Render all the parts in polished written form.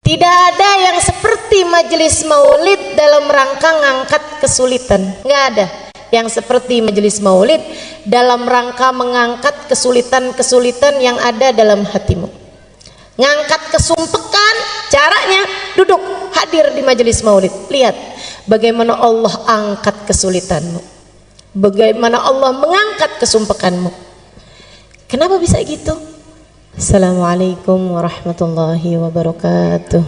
Tidak ada yang seperti majelis maulid dalam rangka ngangkat kesulitan. Nggak ada yang seperti majelis maulid dalam rangka mengangkat kesulitan-kesulitan yang ada dalam hatimu. Ngangkat kesumpekan, caranya duduk hadir di majelis maulid. Lihat bagaimana Allah angkat kesulitanmu, bagaimana Allah mengangkat kesumpekanmu. Kenapa bisa gitu? Assalamualaikum warahmatullahi wabarakatuh.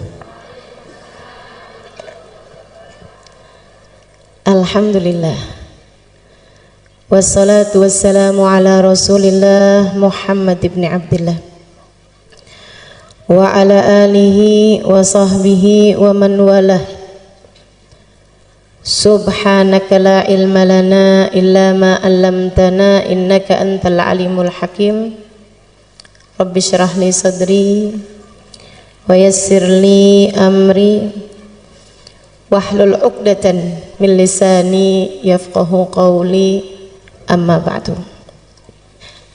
Alhamdulillah, wassalatu wassalamu ala Rasulillah Muhammad ibn Abdillah wa ala alihi wa sahbihi wa man walah. Subhanaka la ilma lana illa ma 'allamtana innaka antal alimul hakim. Rabbi syrah li sadri wa yassir li amri wahlul 'uqdatan min lisani yafqahu qawli, amma ba'du.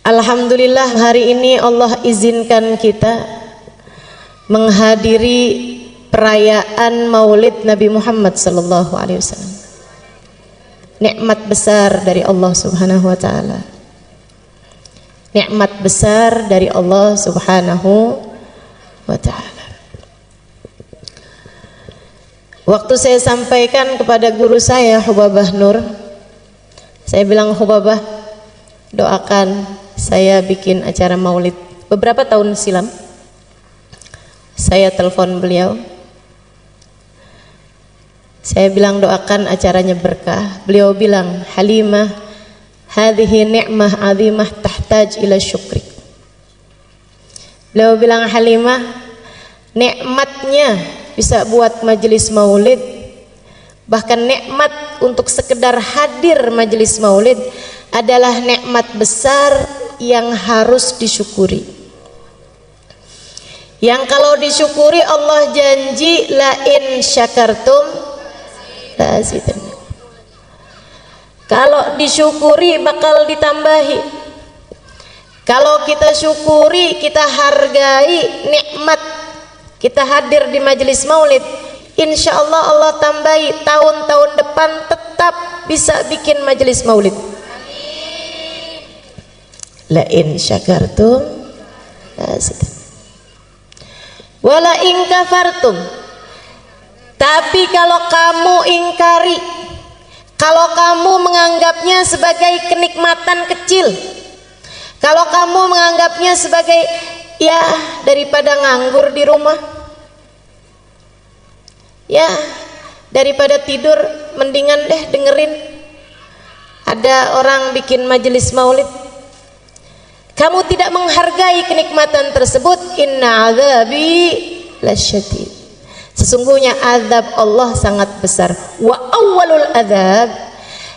Alhamdulillah, hari ini Allah izinkan kita menghadiri perayaan Maulid Nabi Muhammad sallallahu alaihi wasallam. Nikmat besar dari Allah Subhanahu wa taala. Nikmat besar dari Allah Subhanahu wa ta'ala. Waktu saya sampaikan kepada guru saya Hubabah Nur, saya bilang, Hubabah, doakan saya bikin acara maulid. Beberapa tahun silam saya telepon beliau, saya bilang doakan acaranya berkah. Beliau bilang, Halimah, hadhihi ni'mah 'azimah tahtaj ila syukri. Beliau bilang, Halimah, nikmatnya bisa buat majelis maulid, bahkan nikmat untuk sekedar hadir majelis maulid adalah nikmat besar yang harus disyukuri. Yang kalau disyukuri Allah janji la in syakartum la azidannakum. Kalau disyukuri bakal ditambahi. Kalau kita syukuri, kita hargai nikmat kita hadir di majelis maulid, insya Allah Allah tambahi tahun-tahun depan tetap bisa bikin majelis maulid. La in syakartum la azidannakum wala in kafartum. Tapi kalau kamu ingkari, kalau kamu menganggapnya sebagai kenikmatan kecil, kalau kamu menganggapnya sebagai ya daripada nganggur di rumah, ya daripada tidur mendingan deh dengerin ada orang bikin majelis maulid, kamu tidak menghargai kenikmatan tersebut, inna azabi lasyadid. Sesungguhnya azab Allah sangat besar. Wa awwalul azab,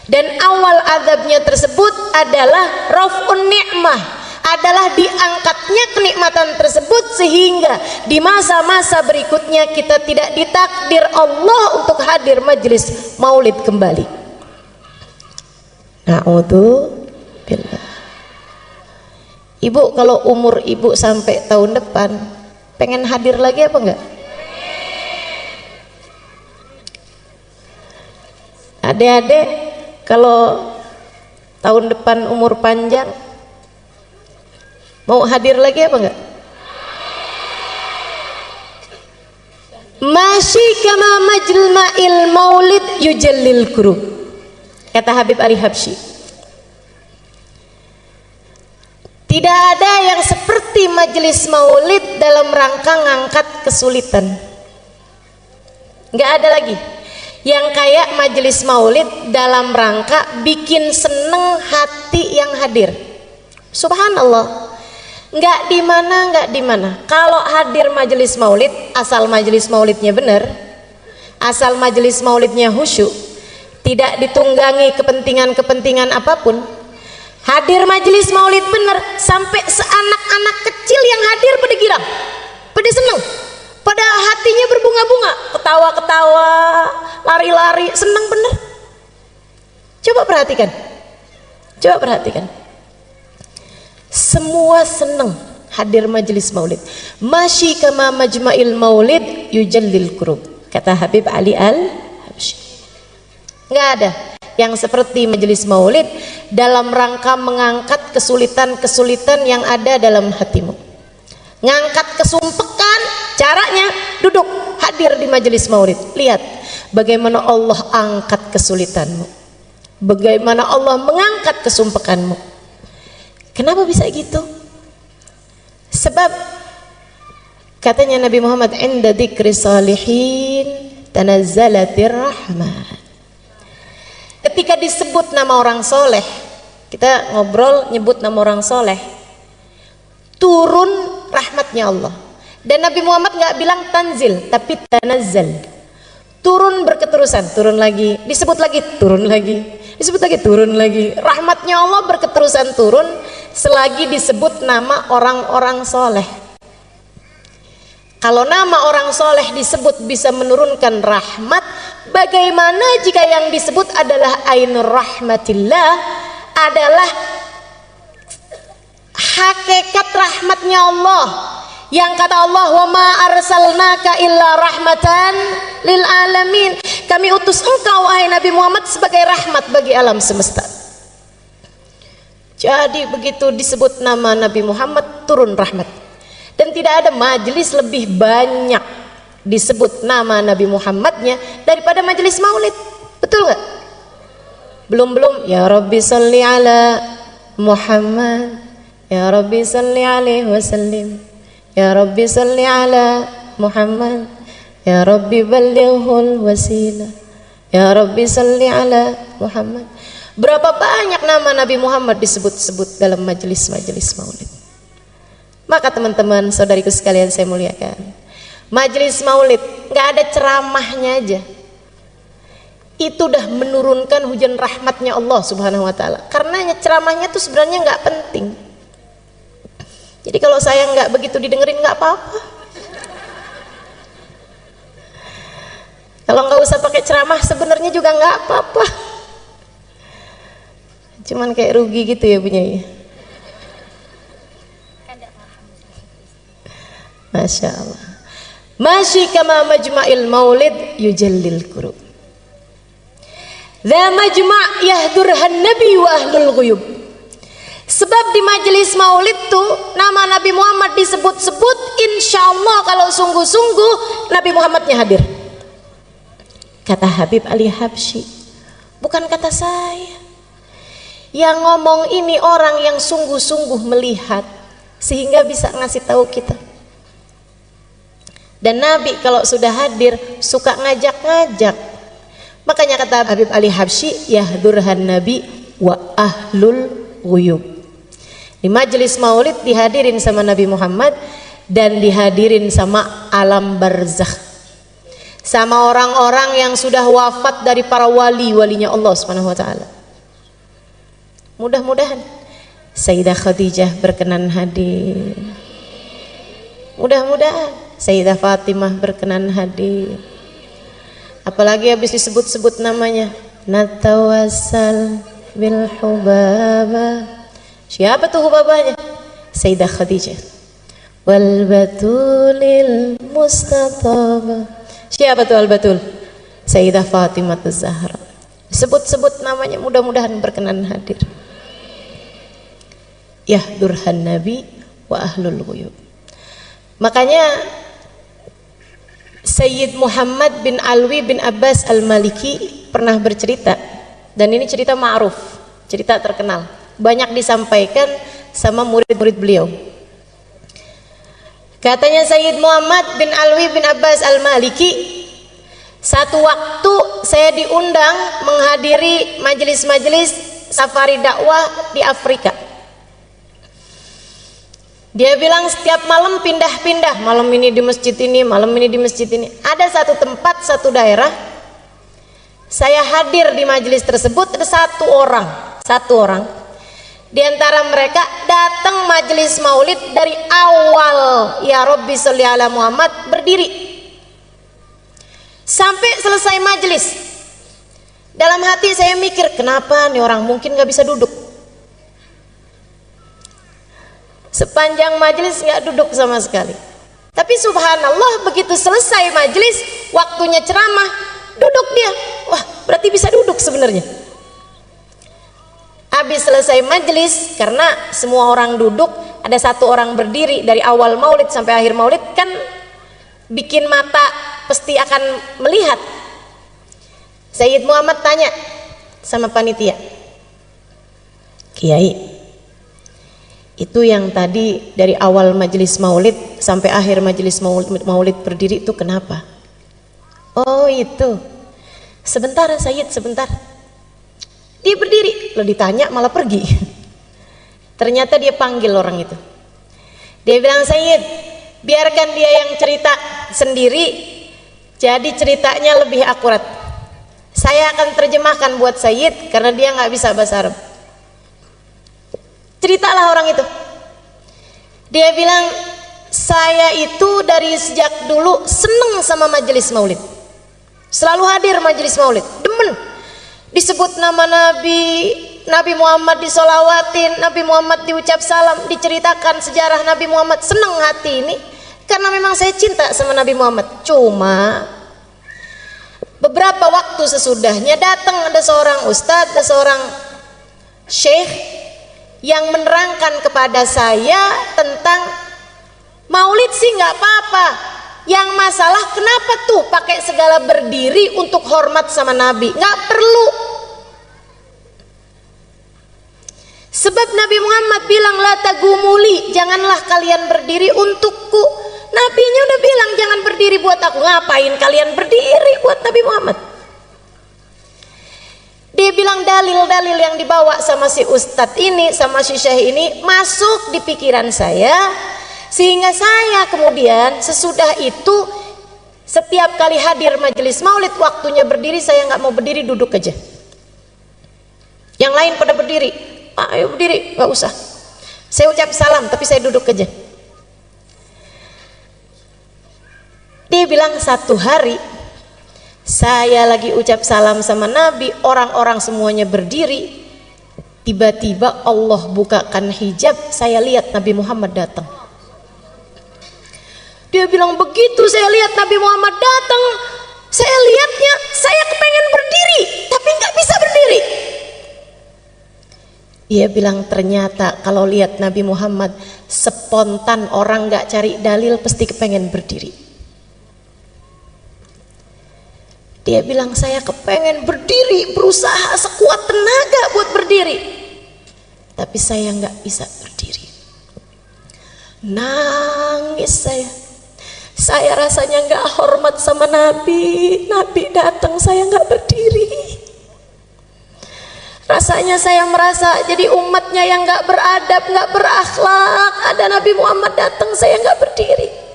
dan awal azabnya tersebut adalah raf'un ni'mah, adalah diangkatnya kenikmatan tersebut sehingga di masa-masa berikutnya kita tidak ditakdir Allah untuk hadir majelis maulid kembali. Na'udzubillah. Ibu, kalau umur ibu sampai tahun depan pengen hadir lagi apa enggak? Adik-adik, kalau tahun depan umur panjang mau hadir lagi apa enggak? Masyi kama majma'il maulid yujallil kurub, kata Habib Ari Habsyi. Tidak ada yang seperti majelis maulid dalam rangka ngangkat kesulitan. Enggak ada lagi yang kayak majelis maulid dalam rangka bikin seneng hati yang hadir. Subhanallah, nggak di mana. Kalau hadir majelis maulid, asal majelis maulidnya benar, asal majelis maulidnya khusyuk, tidak ditunggangi kepentingan apapun, hadir majelis maulid benar, sampai seanak-anak kecil yang hadir pada girang, pada seneng, pada hatinya berbunga-bunga, ketawa-ketawa, lari-lari, senang bener. Coba perhatikan, semua senang hadir majelis maulid. Masyi kama majma'il maulid yujallil kurub. Kata Habib Ali Al-Habsyi, nggak ada yang seperti majelis maulid dalam rangka mengangkat kesulitan-kesulitan yang ada dalam hatimu. Ngangkat kesumpekan, caranya duduk hadir di majelis maulid. Lihat bagaimana Allah angkat kesulitanmu, bagaimana Allah mengangkat kesumpekanmu. Kenapa bisa gitu? Sebab katanya Nabi Muhammad, inda dzikri salihin tanazzalatir rahmat. Ketika disebut nama orang soleh, kita ngobrol nyebut nama orang soleh, turun rahmatnya Allah. Dan Nabi Muhammad nggak bilang tanzil, tapi tanazzal. Turun berketerusan, turun lagi, disebut lagi, turun lagi, disebut lagi, turun lagi. Rahmatnya Allah berketerusan turun selagi disebut nama orang-orang soleh. Kalau nama orang soleh disebut bisa menurunkan rahmat, bagaimana jika yang disebut adalah ainur rahmatillah, adalah hakikat rahmatnya Allah, yang kata Allah, wa ma arsalnaka illa rahmatan lil alamin. Kami utus engkau wahai Nabi Muhammad sebagai rahmat bagi alam semesta. Jadi begitu disebut nama Nabi Muhammad turun rahmat. Dan tidak ada majelis lebih banyak disebut nama Nabi Muhammadnya daripada majelis maulid. Betul nggak? Belum ya Rabbi salli ala Muhammad, ya Rabbi salli alaihi wasallim, ya Rabbi salli ala Muhammad, ya Rabbi ballighul wasilah, ya Rabbi salli ala Muhammad. Berapa banyak nama Nabi Muhammad disebut-sebut dalam majelis-majelis maulid. Maka teman-teman, saudariku sekalian saya muliakan, majelis maulid nggak ada ceramahnya aja, itu udah menurunkan hujan rahmatnya Allah Subhanahu wa taala. Karena ceramahnya tuh sebenarnya nggak penting. Jadi kalau saya nggak begitu didengerin nggak apa-apa. Kalau nggak usah pakai ceramah sebenarnya juga nggak apa-apa. Cuman kayak rugi gitu ya punya ya. Masya Allah. Masyi kama majma'il maulid yujallil kurub. Dha majma' yahdurhan nabi wa ahlul ghuyub. Sebab di majelis maulid tuh nama Nabi Muhammad disebut-sebut, insya Allah kalau sungguh-sungguh Nabi Muhammadnya hadir. Kata Habib Ali Habsyi, bukan kata saya. Yang ngomong ini orang yang sungguh-sungguh melihat sehingga bisa ngasih tahu kita. Dan Nabi kalau sudah hadir suka ngajak-ngajak. Makanya kata Habib Ali Habsyi, yahdurhan nabi wa ahlul ghuyub. Di majelis maulid dihadirin sama Nabi Muhammad dan dihadirin sama alam barzakh, sama orang-orang yang sudah wafat dari para wali-walinya Allah Subhanahu wa taala. Mudah-mudahan Sayyidah Khadijah berkenan hadir. Mudah-mudahan Sayyidah Fatimah berkenan hadir. Apalagi habis disebut-sebut namanya, natawassal bil hubaba. Siapa tuh hubabanya? Sayyidah Khadijah. Wal batulil mustataba. Siapa tuh al batul? Sayyidah Fatimah Az-Zahra. Sebut-sebut namanya, mudah-mudahan berkenan hadir. Yahdurhan nabi wa ahlul ghuyub. Makanya Sayyid Muhammad bin Alwi bin Abbas Al-Maliki pernah bercerita, dan ini cerita ma'ruf, cerita terkenal, banyak disampaikan sama murid-murid beliau. Katanya Sayyid Muhammad bin Alwi bin Abbas Al-Maliki, satu waktu saya diundang menghadiri majelis-majelis safari dakwah di Afrika. Dia bilang setiap malam pindah-pindah, malam ini di masjid ini, malam ini di masjid ini. Ada satu tempat, satu daerah, saya hadir di majelis tersebut, ada satu orang. Di antara mereka datang majelis maulid dari awal, ya Rabbi sholli ala Muhammad, berdiri sampai selesai majelis. Dalam hati saya mikir, kenapa nih orang mungkin nggak bisa duduk? Sepanjang majelis nggak duduk sama sekali. Tapi Tapi subhanallah begitu selesai majelis, waktunya ceramah, duduk dia. Wah, berarti bisa duduk sebenarnya. Habis selesai majelis, karena semua orang duduk, ada satu orang berdiri dari awal maulid sampai akhir maulid, kan bikin mata pasti akan melihat. Sayyid Muhammad tanya sama panitia, Kiai, itu yang tadi dari awal majelis maulid sampai akhir majelis maulid berdiri itu kenapa? Oh itu, sebentar Sayyid, sebentar. Dia berdiri, lo ditanya malah pergi. Ternyata dia panggil orang itu. Dia bilang, Sayyid, biarkan dia yang cerita sendiri, jadi ceritanya lebih akurat. Saya akan terjemahkan buat Sayyid karena dia nggak bisa bahasa Arab. Ceritalah orang itu. Dia bilang, saya itu dari sejak dulu seneng sama majelis maulid, selalu hadir majelis maulid, demen. Disebut nama Nabi Muhammad disolawatin, Nabi Muhammad diucap salam, diceritakan sejarah Nabi Muhammad, seneng hati ini karena memang saya cinta sama Nabi Muhammad. Cuma beberapa waktu sesudahnya datang ada seorang ustadz, ada seorang syekh yang menerangkan kepada saya tentang maulid sih nggak apa-apa, yang masalah kenapa tuh pakai segala berdiri untuk hormat sama Nabi, nggak perlu. Sebab Nabi Muhammad bilang la tagumuli, janganlah kalian berdiri untukku. Nabinya udah bilang jangan berdiri buat aku, ngapain kalian berdiri buat Nabi Muhammad? Dia bilang dalil-dalil yang dibawa sama si ustadz ini, sama si syekh ini masuk di pikiran saya, sehingga saya kemudian sesudah itu setiap kali hadir majelis maulid waktunya berdiri, saya nggak mau berdiri, duduk aja. Yang lain pada berdiri, ayo berdiri, nggak usah. Saya ucap salam tapi saya duduk aja. Dia bilang satu hari saya lagi ucap salam sama Nabi, orang-orang semuanya berdiri, tiba-tiba Allah bukakan hijab, saya lihat Nabi Muhammad datang. Dia bilang begitu saya lihat Nabi Muhammad datang, saya lihatnya, saya kepengen berdiri tapi nggak bisa berdiri. Dia bilang ternyata kalau lihat Nabi Muhammad spontan, orang nggak cari dalil pasti kepengen berdiri. Dia bilang saya kepengen berdiri, berusaha sekuat tenaga buat berdiri, tapi saya nggak bisa berdiri. Nangis saya rasanya nggak hormat sama Nabi. Nabi datang saya nggak berdiri. Rasanya saya merasa jadi umatnya yang nggak beradab, nggak berakhlak. Ada Nabi Muhammad datang saya nggak berdiri.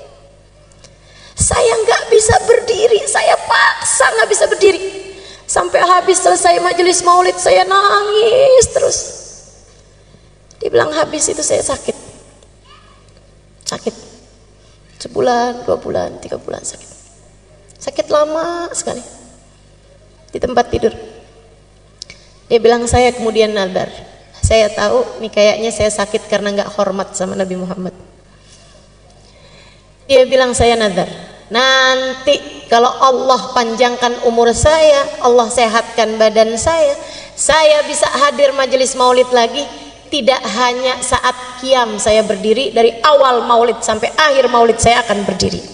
Saya nggak bisa berdiri, saya paksa nggak bisa berdiri. Sampai habis selesai majelis maulid saya nangis terus. Dibilang habis itu saya sakit. Sebulan, 2 bulan, 3 bulan sakit. Sakit lama sekali. Di tempat tidur. Dia bilang saya kemudian nadar. Saya tahu nih kayaknya saya sakit karena nggak hormat sama Nabi Muhammad. Dia bilang saya nadar, nanti kalau Allah panjangkan umur saya, Allah sehatkan badan saya bisa hadir majelis maulid lagi. Tidak hanya saat qiyam saya berdiri, dari awal maulid sampai akhir maulid saya akan berdiri.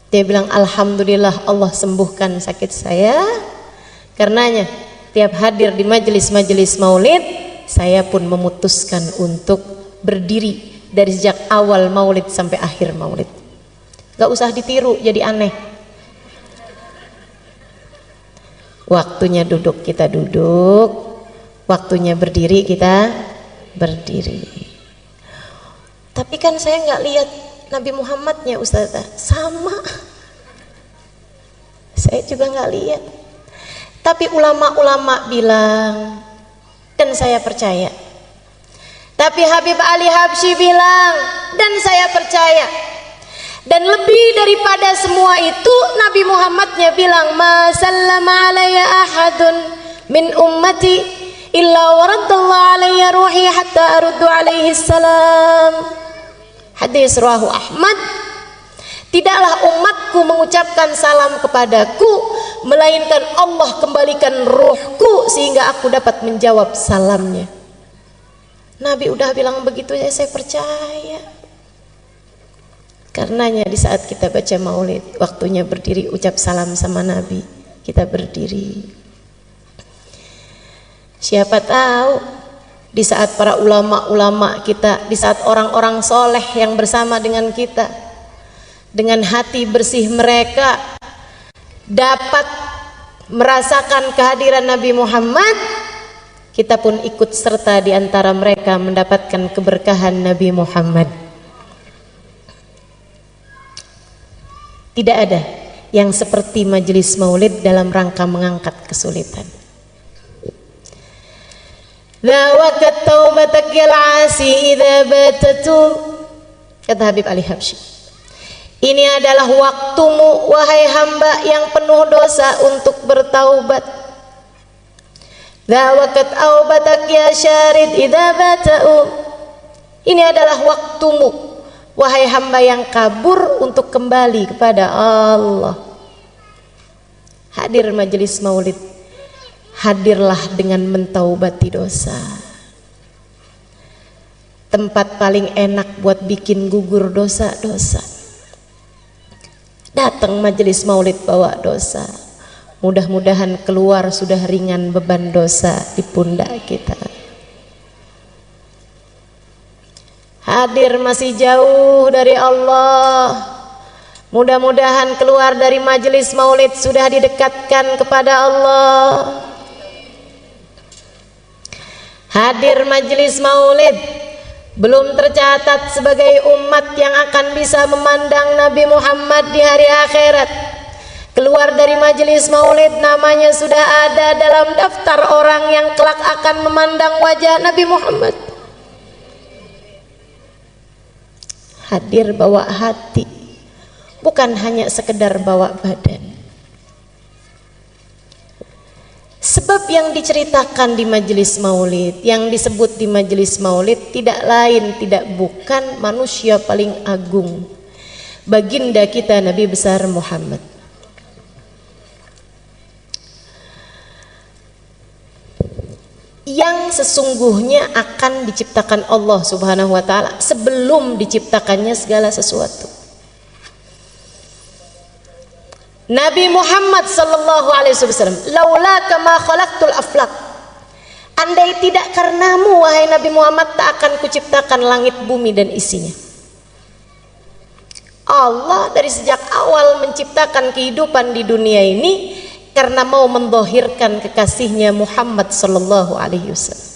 Dia bilang alhamdulillah Allah sembuhkan sakit saya. Karenanya tiap hadir di majelis-majelis maulid, saya pun memutuskan untuk berdiri dari sejak awal maulid sampai akhir maulid. Gak usah ditiru jadi aneh. Waktunya duduk kita duduk, waktunya berdiri kita berdiri. Tapi kan saya nggak lihat Nabi Muhammadnya Ustazah, sama saya juga nggak lihat. Tapi ulama-ulama bilang, dan saya percaya. Tapi Habib Ali Habsyi bilang, dan saya percaya. Dan lebih daripada semua itu, Nabi Muhammadnya bilang, ma sallama alayya ahadun min ummati illa waraddallahu alayya ruhi hatta aruddu alaihi salam. Hadis riwayat Ahmad, tidaklah umatku mengucapkan salam kepadaku melainkan Allah kembalikan ruhku sehingga aku dapat menjawab salamnya. Nabi udah bilang begitu ya, saya percaya. Karenanya di saat kita baca maulid, waktunya berdiri ucap salam sama Nabi, kita berdiri. Siapa tahu di saat para ulama-ulama kita, di saat orang-orang soleh yang bersama dengan kita, dengan hati bersih mereka dapat merasakan kehadiran Nabi Muhammad, kita pun ikut serta di antara mereka mendapatkan keberkahan Nabi Muhammad. Tidak ada yang seperti majelis maulid dalam rangka mengangkat kesulitan. Zawakat taubatak yal asi idza batatu, kata Habib Ali Habsyi. Ini adalah waktumu wahai hamba yang penuh dosa untuk bertaubat. Zawakat taubatak ya syarid idza batau. Ini adalah waktumu wahai hamba yang kabur untuk kembali kepada Allah. Hadir majelis maulid, hadirlah dengan mentaubati dosa. Tempat paling enak buat bikin gugur dosa-dosa. Datang majelis maulid bawa dosa, mudah-mudahan keluar sudah ringan beban dosa di pundak kita. Hadir masih jauh dari Allah, mudah-mudahan keluar dari majelis maulid sudah didekatkan kepada Allah. Hadir majelis maulid belum tercatat sebagai umat yang akan bisa memandang Nabi Muhammad di hari akhirat. Keluar dari majelis maulid namanya sudah ada dalam daftar orang yang kelak akan memandang wajah Nabi Muhammad. Hadir bawa hati, bukan hanya sekedar bawa badan. Sebab yang diceritakan di majelis maulid, yang disebut di majelis maulid tidak lain tidak bukan manusia paling agung, baginda kita Nabi besar Muhammad. Yang sesungguhnya akan diciptakan Allah Subhanahu wa ta'ala sebelum diciptakannya segala sesuatu. Nabi Muhammad sallallahu alaihi wasallam, laula kama khalaqtul aflaq, andai tidak karenamu wahai Nabi Muhammad tak akan kuciptakan langit bumi dan isinya. Allah dari sejak awal menciptakan kehidupan di dunia ini karena mau mendhahirkan kekasihnya Muhammad sallallahu alaihi wasallam.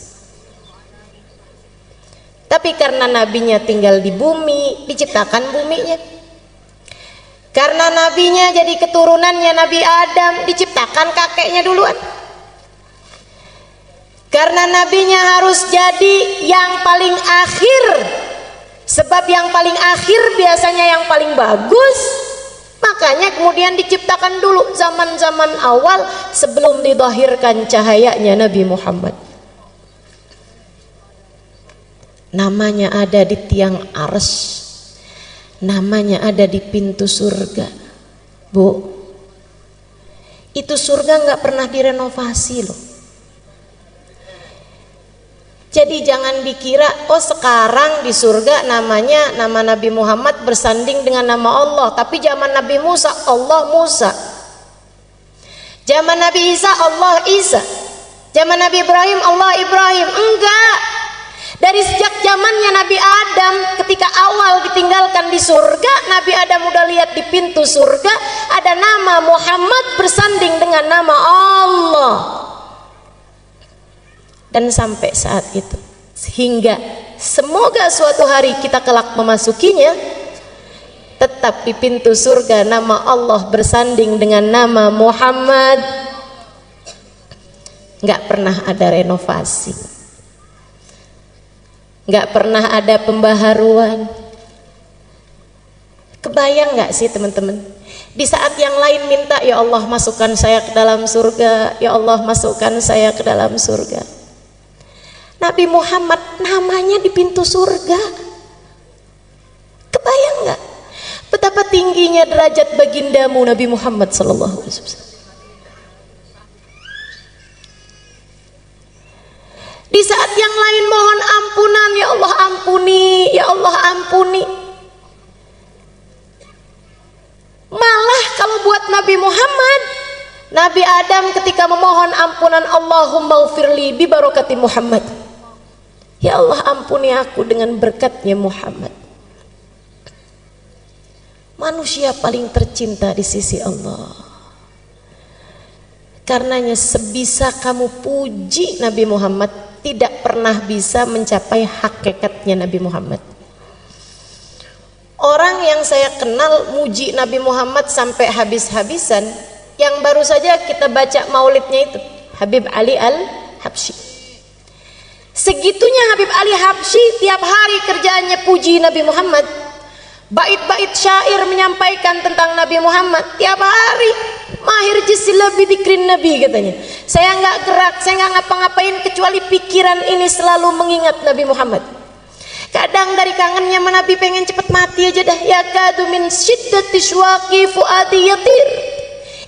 Tapi karena nabinya tinggal di bumi, diciptakan buminya. Karena nabinya jadi keturunannya Nabi Adam, diciptakan kakeknya duluan. Karena nabinya harus jadi yang paling akhir, sebab yang paling akhir biasanya yang paling bagus. Makanya kemudian diciptakan dulu zaman-zaman awal sebelum didhahirkan cahayanya Nabi Muhammad. Namanya ada di tiang arsy, namanya ada di pintu surga. Bu, itu surga nggak pernah direnovasi loh. Jadi jangan dikira oh sekarang di surga namanya nama Nabi Muhammad bersanding dengan nama Allah, tapi zaman Nabi Musa Allah Musa, zaman Nabi Isa Allah Isa, zaman Nabi Ibrahim Allah Ibrahim. Enggak, dari sejak zamannya Nabi Adam ketika awal ditinggalkan di surga, Nabi Adam udah lihat di pintu surga ada nama Muhammad bersanding dengan nama Allah. Dan sampai saat itu, sehingga semoga suatu hari kita kelak memasukinya, tetap di pintu surga nama Allah bersanding dengan nama Muhammad. Nggak pernah ada renovasi, nggak pernah ada pembaharuan. Kebayang nggak sih teman-teman, di saat yang lain minta ya Allah masukkan saya ke dalam surga, ya Allah masukkan saya ke dalam surga, Nabi Muhammad namanya di pintu surga. Kebayang nggak betapa tingginya derajat bagindamu Nabi Muhammad sallallahu alaihi wasallam? Di saat yang lain mohon ampunan, ya Allah ampuni, ya Allah ampuni. Malah kalau buat Nabi Muhammad, Nabi Adam ketika memohon ampunan, Allahumma ghfirli bi barakati Muhammad. Ya Allah ampuni aku dengan berkatnya Muhammad. Manusia paling tercinta di sisi Allah. Karenanya sebisa kamu puji Nabi Muhammad, tidak pernah bisa mencapai hakikatnya Nabi Muhammad. Orang yang saya kenal muji Nabi Muhammad sampai habis-habisan, yang baru saja kita baca maulidnya itu, Habib Ali Al-Habsyi. Segitunya Habib Ali Habsyi tiap hari kerjaannya puji Nabi Muhammad. Bait-bait syair menyampaikan tentang Nabi Muhammad tiap hari. Mahir jisila bidikrin Nabi katanya. Saya nggak gerak, saya nggak ngapa-ngapain kecuali pikiran ini selalu mengingat Nabi Muhammad. Kadang dari kangennya Nabi pengen cepet mati aja dah. Ya kadu min syiddati syuaqi fuadi yatir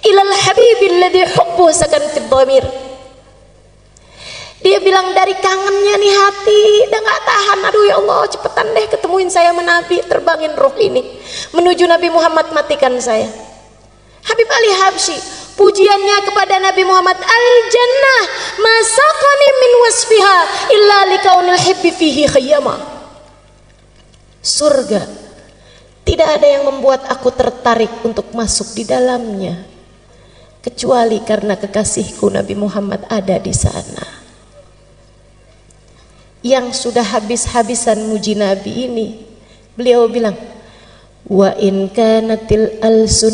ilal habibil ladzi hubbu sakan fid dhamir. Dia bilang dari kangennya nih hati udah nggak tahan, aduh ya Allah cepetan deh ketemuin saya sama Nabi, terbangin roh ini menuju Nabi Muhammad, matikan saya. Habib Ali Habsyi pujiannya kepada Nabi Muhammad, al jannah masaqani min wasfiha illa likaunil hibbi fihi khayyama. Surga tidak ada yang membuat aku tertarik untuk masuk di dalamnya kecuali karena kekasihku Nabi Muhammad ada di sana. Yang sudah habis-habisan muji Nabi ini, beliau bilang, wa in kanatil alsun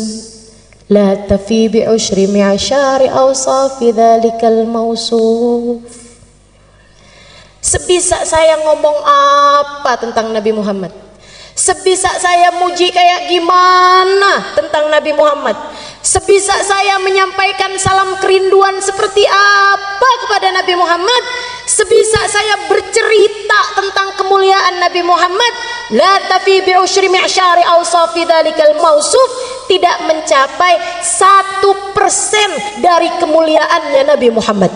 la tafi bi ushri mi'ashari awsafi dzalikal mausuf. Sebisa saya ngomong apa tentang Nabi Muhammad, sebisa saya muji kayak gimana tentang Nabi Muhammad, sebisa saya menyampaikan salam kerinduan seperti apa kepada Nabi Muhammad, sebisa saya bercerita tentang kemuliaan Nabi Muhammad, la tafi bi usyri mi'syari awsafi dzalikal mausuf, tidak mencapai 1% dari kemuliaannya Nabi Muhammad.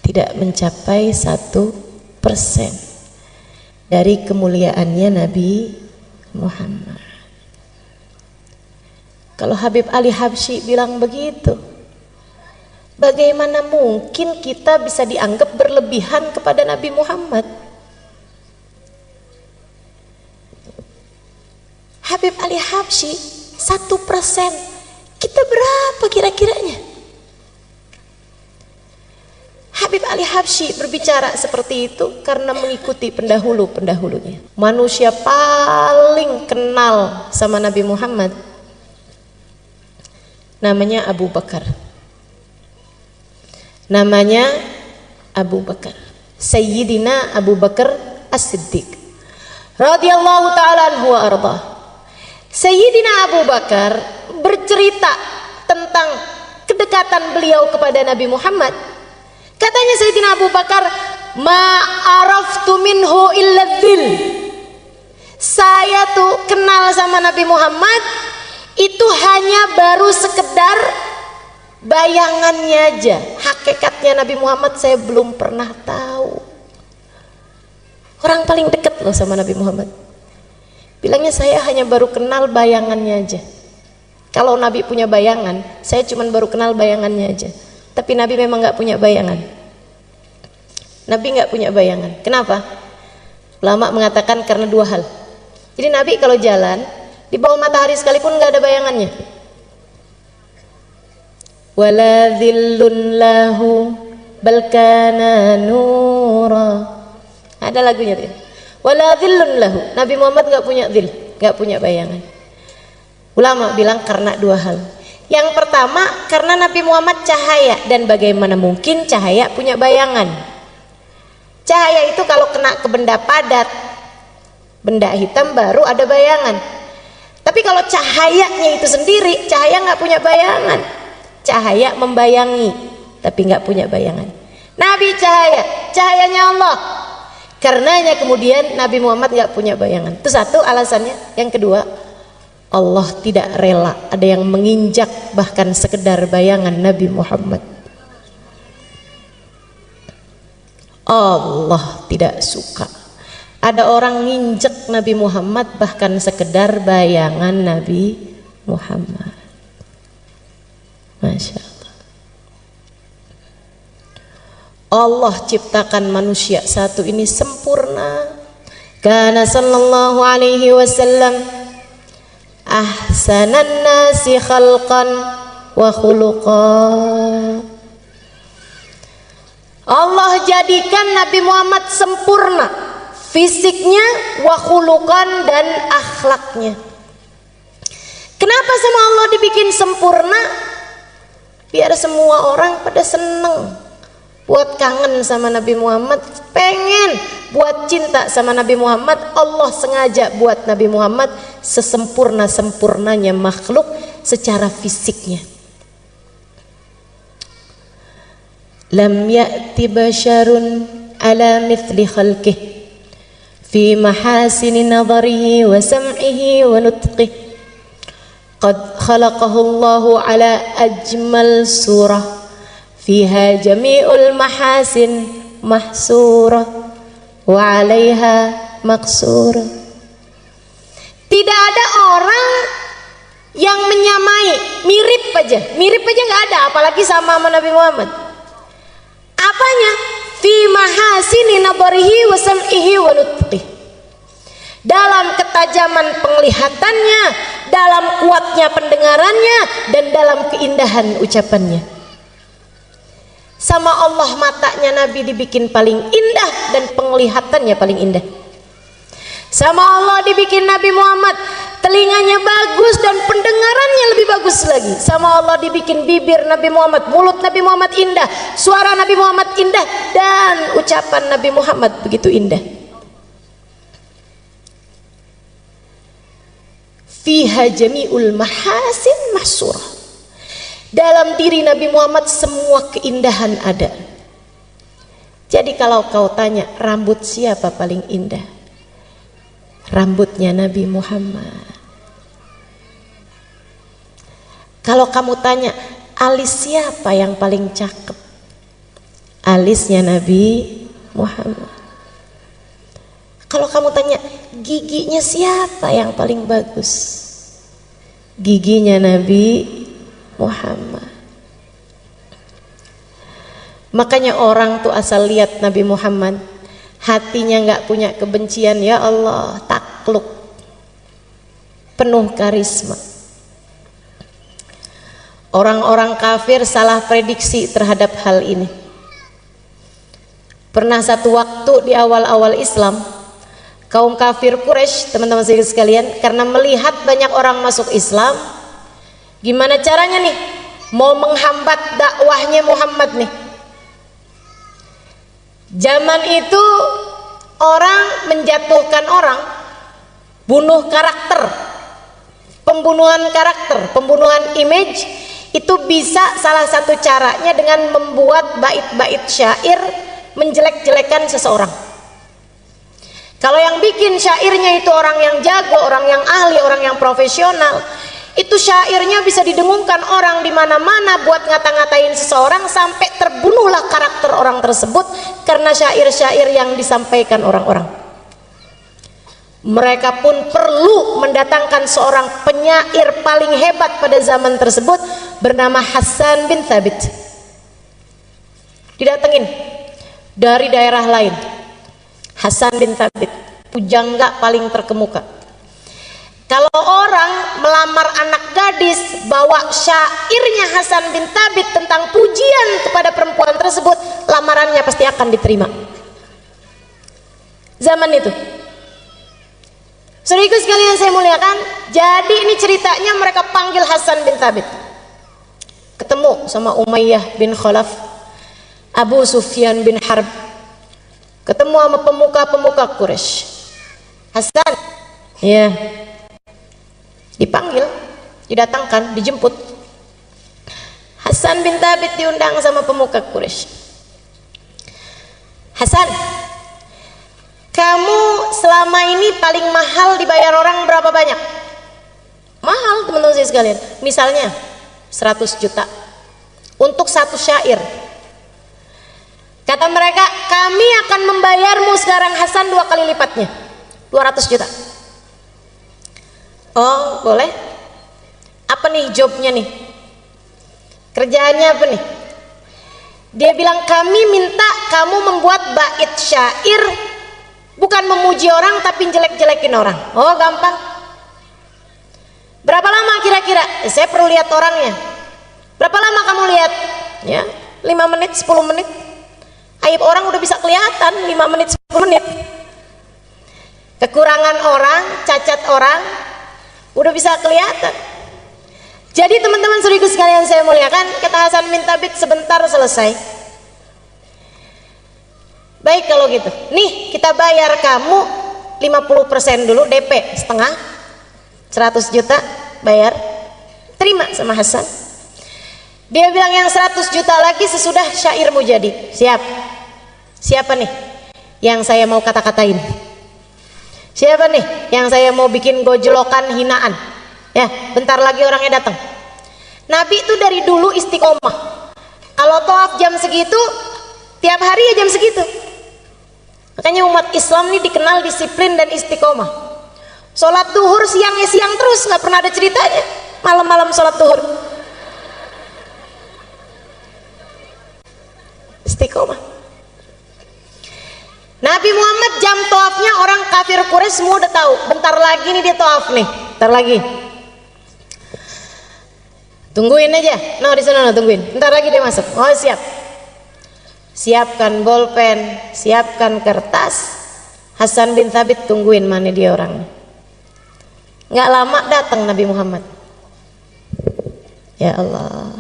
Tidak mencapai 1% dari kemuliaannya Nabi Muhammad. Kalau Habib Ali Habsyi bilang begitu, bagaimana mungkin kita bisa dianggap berlebihan kepada Nabi Muhammad? Habib Ali Habsyi 1%, kita berapa kira-kiranya? Habib Ali Habsyi berbicara seperti itu karena mengikuti pendahulu-pendahulunya. Manusia paling kenal sama Nabi Muhammad namanya Abu Bakar. Namanya Abu Bakar, Sayyidina Abu Bakar As-Siddiq radhiyallahu ta'ala anhu wa arda. Sayyidina Abu Bakar bercerita tentang kedekatan beliau kepada Nabi Muhammad. Katanya Sayyidina Abu Bakar, ma'araftu minhu illa dzil. Saya tuh kenal sama Nabi Muhammad itu hanya baru sekedar bayangannya aja. Hakikatnya Nabi Muhammad saya belum pernah tahu. Orang paling dekat loh sama Nabi Muhammad, bilangnya saya hanya baru kenal bayangannya aja. Kalau Nabi punya bayangan, saya cuma baru kenal bayangannya aja. Tapi Nabi memang nggak punya bayangan. Nabi nggak punya bayangan. Kenapa? Ulama mengatakan karena dua hal. Jadi Nabi kalau jalan di bawah matahari sekalipun nggak ada bayangannya. Wala dhillun lahu bal kana nura. Ada lagunya tuh. Wala dhillun lahu. Nabi Muhammad nggak punya dhil, nggak punya bayangan. Ulama bilang karena dua hal. Yang pertama karena Nabi Muhammad cahaya, dan bagaimana mungkin cahaya punya bayangan? Cahaya itu kalau kena ke benda padat, benda hitam baru ada bayangan. Tapi kalau cahayanya itu sendiri, cahaya nggak punya bayangan. Cahaya membayangi, tapi nggak punya bayangan. Nabi cahaya, cahayanya Allah. Karenanya kemudian Nabi Muhammad nggak punya bayangan. Itu satu alasannya. Yang kedua, Allah tidak rela ada yang menginjak bahkan sekedar bayangan Nabi Muhammad. Allah tidak suka ada orang nginjek Nabi Muhammad bahkan sekedar bayangan Nabi Muhammad. Masya Allah. Allah ciptakan manusia satu ini sempurna. Kana sallallahu alaihi wasallam ahsanan nasi khalqan wa khuluqan. Allah jadikan Nabi Muhammad sempurna fisiknya, wa khuluqan, dan akhlaknya. Kenapa sama Allah dibikin sempurna? Biar semua orang pada seneng, buat kangen sama Nabi Muhammad, pengen buat cinta sama Nabi Muhammad. Allah sengaja buat Nabi Muhammad sesempurna-sempurnanya makhluk secara fisiknya. Lam ya'ti basyarun ala mithli khalqih fi mahasini nadharihi wa sam'ihi wa nutqih. Qad khalaqahu Allahu ala ajmal surah fiha jami'ul mahasin mahsurah wa 'alaiha maqsurah. Tidak ada orang yang menyamai, mirip aja nggak ada, apalagi sama Nabi Muhammad. Apanya? Fi mahasini nabarihi wa sam'ihi wa nutqih. Dalam ketajaman penglihatannya, dalam kuatnya pendengarannya, dan dalam keindahan ucapannya. Sama Allah matanya Nabi dibikin paling indah dan penglihatannya paling indah. Sama Allah dibikin Nabi Muhammad telinganya bagus dan pendengarannya lebih bagus lagi. Sama Allah dibikin bibir Nabi Muhammad, mulut Nabi Muhammad indah, suara Nabi Muhammad indah, dan ucapan Nabi Muhammad begitu indah. Fiha jami'ul mahasin mahsurah. Dalam diri Nabi Muhammad semua keindahan ada. Jadi kalau kau tanya rambut siapa paling indah, rambutnya Nabi Muhammad. Kalau kamu tanya alis siapa yang paling cakep, alisnya Nabi Muhammad. Kalau kamu tanya giginya siapa yang paling bagus, giginya Nabi Muhammad. Makanya orang tuh asal lihat Nabi Muhammad, hatinya nggak punya kebencian, ya Allah, takluk, penuh karisma. Orang-orang kafir salah prediksi terhadap hal ini. Pernah satu waktu di awal-awal Islam, kaum kafir Quraisy, teman-teman sekalian, karena melihat banyak orang masuk Islam, gimana caranya nih mau menghambat dakwahnya Muhammad nih. Zaman itu orang menjatuhkan orang, bunuh karakter, pembunuhan karakter, pembunuhan image, itu bisa salah satu caranya dengan membuat bait-bait syair menjelek-jelekan seseorang. Kalau yang bikin syairnya itu orang yang jago, orang yang ahli, orang yang profesional, itu syairnya bisa didengungkan orang di mana-mana buat ngata-ngatain seseorang sampai terbunuhlah karakter orang tersebut karena syair-syair yang disampaikan orang-orang. Mereka pun perlu mendatangkan seorang penyair paling hebat pada zaman tersebut bernama Hasan bin Thabit. Didatengin dari daerah lain. Hasan bin Thabit, pujangga paling terkemuka. Kalau orang melamar anak gadis, bawa syairnya Hasan bin Thabit tentang pujian kepada perempuan tersebut, lamarannya pasti akan diterima. Zaman itu. Saudaraku sekalian saya muliakan, jadi ini ceritanya mereka panggil Hasan bin Thabit. Ketemu sama Umayyah bin Khalaf, Abu Sufyan bin Harb, ketemu sama pemuka-pemuka Quraisy. Hasan, ya, dipanggil, didatangkan, dijemput. Hasan bin Thabit diundang sama pemuka Quraisy. Hasan, kamu selama ini paling mahal dibayar orang berapa banyak? Mahal teman-teman saya sekalian. Misalnya 100 juta untuk satu syair. Kata mereka, kami akan membayarmu sekarang Hasan 2 kali lipatnya, 200 juta. Oh boleh. Apa nih jobnya nih? Kerjaannya apa nih? Dia bilang, kami minta kamu membuat bait syair, bukan memuji orang tapi jelek-jelekin orang. Oh gampang. Berapa lama kira-kira? Saya perlu lihat orangnya. Berapa lama kamu lihat? Ya, 5 menit, 10 menit. Aib orang udah bisa kelihatan 5 menit, 10 menit. Kekurangan orang, cacat orang udah bisa kelihatan. Jadi teman-teman saudaraku sekalian saya muliakan, kata Hasan bin Thabit, sebentar selesai. Baik kalau gitu. Nih kita bayar kamu 50% dulu, DP setengah, 100 juta bayar. Terima sama Hasan. Dia bilang yang 100 juta lagi sesudah syairmu jadi. Siap. Siapa nih yang saya mau kata-katain? Siapa nih yang saya mau bikin gojlokan hinaan? Ya, bentar lagi orangnya datang. Nabi itu dari dulu istiqomah. Kalau tawaf jam segitu, tiap hari ya jam segitu. Makanya umat Islam ini dikenal disiplin dan istiqomah. Sholat duhur siangnya siang terus, nggak pernah ada ceritanya. Malam-malam sholat duhur. Istiqomah. Nabi Muhammad jam tawafnya orang kafir Quraisy semua udah tahu. Bentar lagi nih dia tawaf nih. Bentar lagi. Tungguin aja. Nah di sana tungguin. Bentar lagi dia masuk. Oh siap. Siapkan bolpen, siapkan kertas. Hasan bin Thabit tungguin mana dia orang. Nggak lama datang Nabi Muhammad. Ya Allah.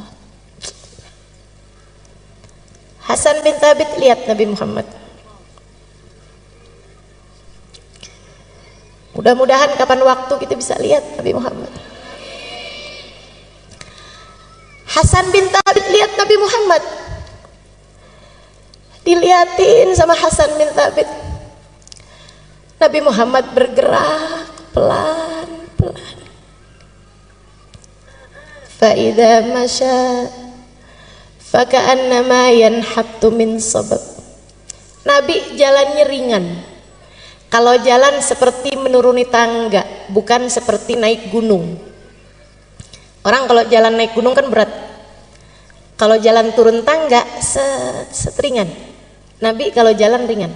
Hasan bin Thabit lihat Nabi Muhammad. Mudah-mudahan kapan waktu kita bisa lihat Nabi Muhammad. Hasan bin Thabit lihat Nabi Muhammad. Dilihatin sama Hasan bin Thabit. Nabi Muhammad bergerak pelan-pelan. Fa-idza masya faka'annama yanhattu min sabab. Nabi jalannya ringan. Kalau jalan seperti menuruni tangga, bukan seperti naik gunung. Orang kalau jalan naik gunung kan berat. Kalau jalan turun tangga seteringan. Nabi kalau jalan ringan.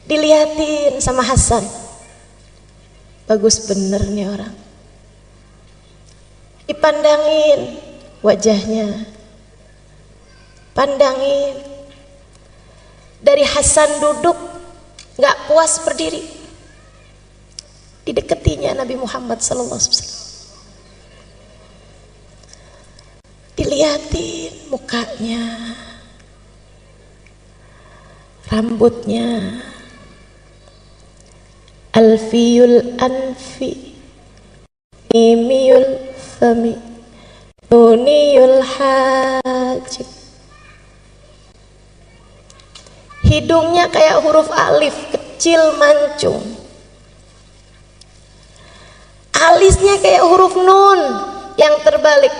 Dilihatin sama Hasan. Bagus bener nih orang. Dipandangin wajahnya. Pandangin. Dari Hasan duduk nggak puas berdiri. Dideketinya Nabi Muhammad sallallahu alaihi wasallam. Dilihatin mukanya, rambutnya, alfiyul anfi, imiyul fami, nuniyul hajib. Hidungnya kayak huruf alif, kecil mancung. Alisnya kayak huruf nun yang terbalik.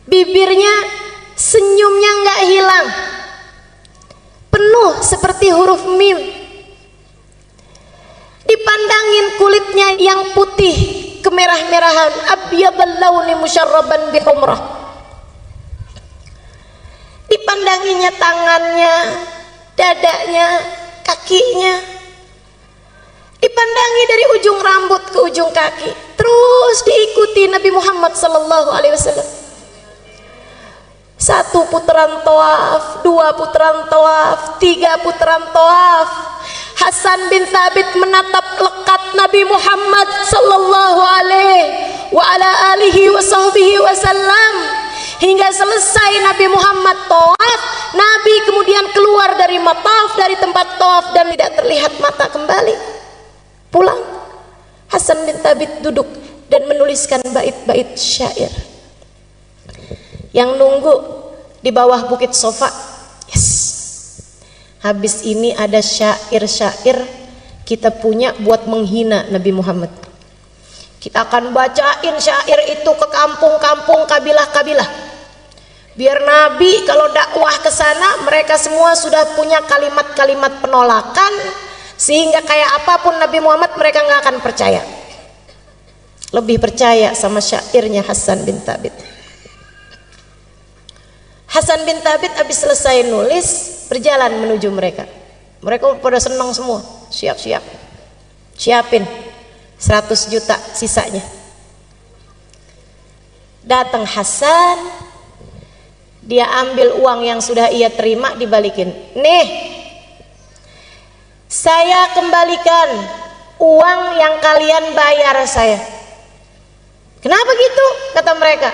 Bibirnya senyumnya nggak hilang, penuh seperti huruf mim. Dipandangin kulitnya yang putih kemerah-merahan, abyadul launi musyarraban bihumrah. Dipandanginya tangannya, dadanya, kakinya. Dipandangi dari ujung rambut ke ujung kaki. Terus diikuti Nabi Muhammad sallallahu alaihi wasallam. 1 putaran tawaf, 2 putaran tawaf, 3 putaran tawaf. Hasan bin Thabit menatap lekat Nabi Muhammad sallallahu alaihi wasallam hingga selesai Nabi Muhammad tawaf. Nabi kemudian keluar dari mataf, dari tempat tawaf, dan tidak terlihat mata kembali. Pulang. Hasan bin Thabit duduk dan menuliskan bait-bait syair. Yang nunggu di bawah bukit Sofa, yes, habis ini ada syair-syair kita punya buat menghina Nabi Muhammad. Kita akan bacain syair itu ke kampung-kampung, kabilah-kabilah. Biar Nabi kalau dakwah ke sana, mereka semua sudah punya kalimat-kalimat penolakan, sehingga kayak apapun Nabi Muhammad mereka nggak akan percaya. Lebih percaya sama syairnya Hasan bin Thabit. Hasan bin Thabit habis selesai nulis, berjalan menuju mereka. Mereka pada senang semua, siap-siap, siapin 100 juta sisanya. Datang Hasan, dia ambil uang yang sudah ia terima, dibalikin. Nih, saya kembalikan uang yang kalian bayar saya. Kenapa gitu? Kata mereka.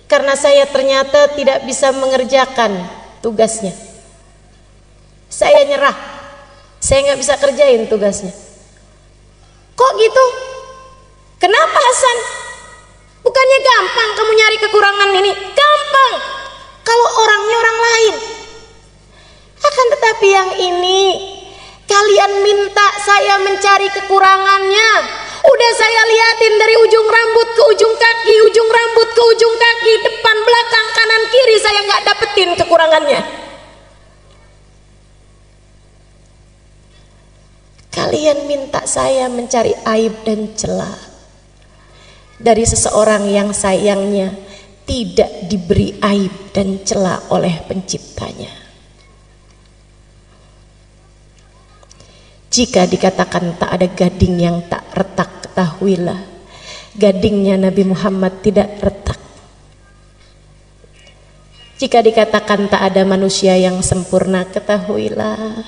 Karena saya ternyata tidak bisa mengerjakan tugasnya. Saya nyerah, saya nggak bisa kerjain tugasnya. Kok gitu? Kenapa Hasan? Bukannya gampang kamu nyari kekurangan ini? Gampang kalau orangnya orang lain. Akan tetapi yang ini kalian minta saya mencari kekurangannya. Udah saya liatin dari ujung rambut ke ujung kaki, ujung rambut ke ujung kaki, depan, belakang, kanan, kiri, saya nggak dapetin kekurangannya. Kalian minta saya mencari aib dan celah dari seseorang yang sayangnya tidak diberi aib dan celah oleh penciptanya. Jika dikatakan tak ada gading yang tak retak, ketahuilah gadingnya Nabi Muhammad tidak retak. Jika dikatakan tak ada manusia yang sempurna, ketahuilah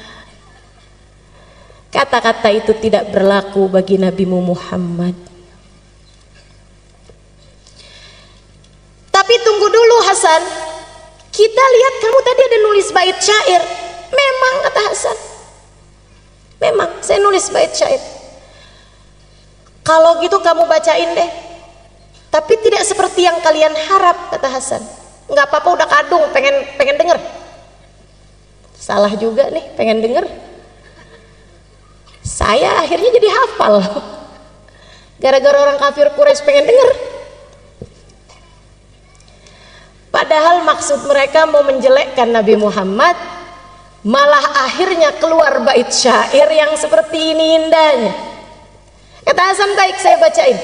kata-kata itu tidak berlaku bagi Nabi Muhammad. Tapi tunggu dulu Hasan, kita lihat kamu tadi ada nulis bait syair. Memang, kata Hasan, memang saya nulis bait syair. Kalau gitu kamu bacain deh, tapi tidak seperti yang kalian harap, kata Hasan. Nggak apa-apa, udah kadung, pengen denger. Salah juga nih, pengen denger. Saya akhirnya jadi hafal gara-gara orang kafir Quraisy pengen denger. Padahal maksud mereka mau menjelekkan Nabi Muhammad, malah akhirnya keluar bait syair yang seperti ini indahnya. Kata Hasan, baik saya bacain,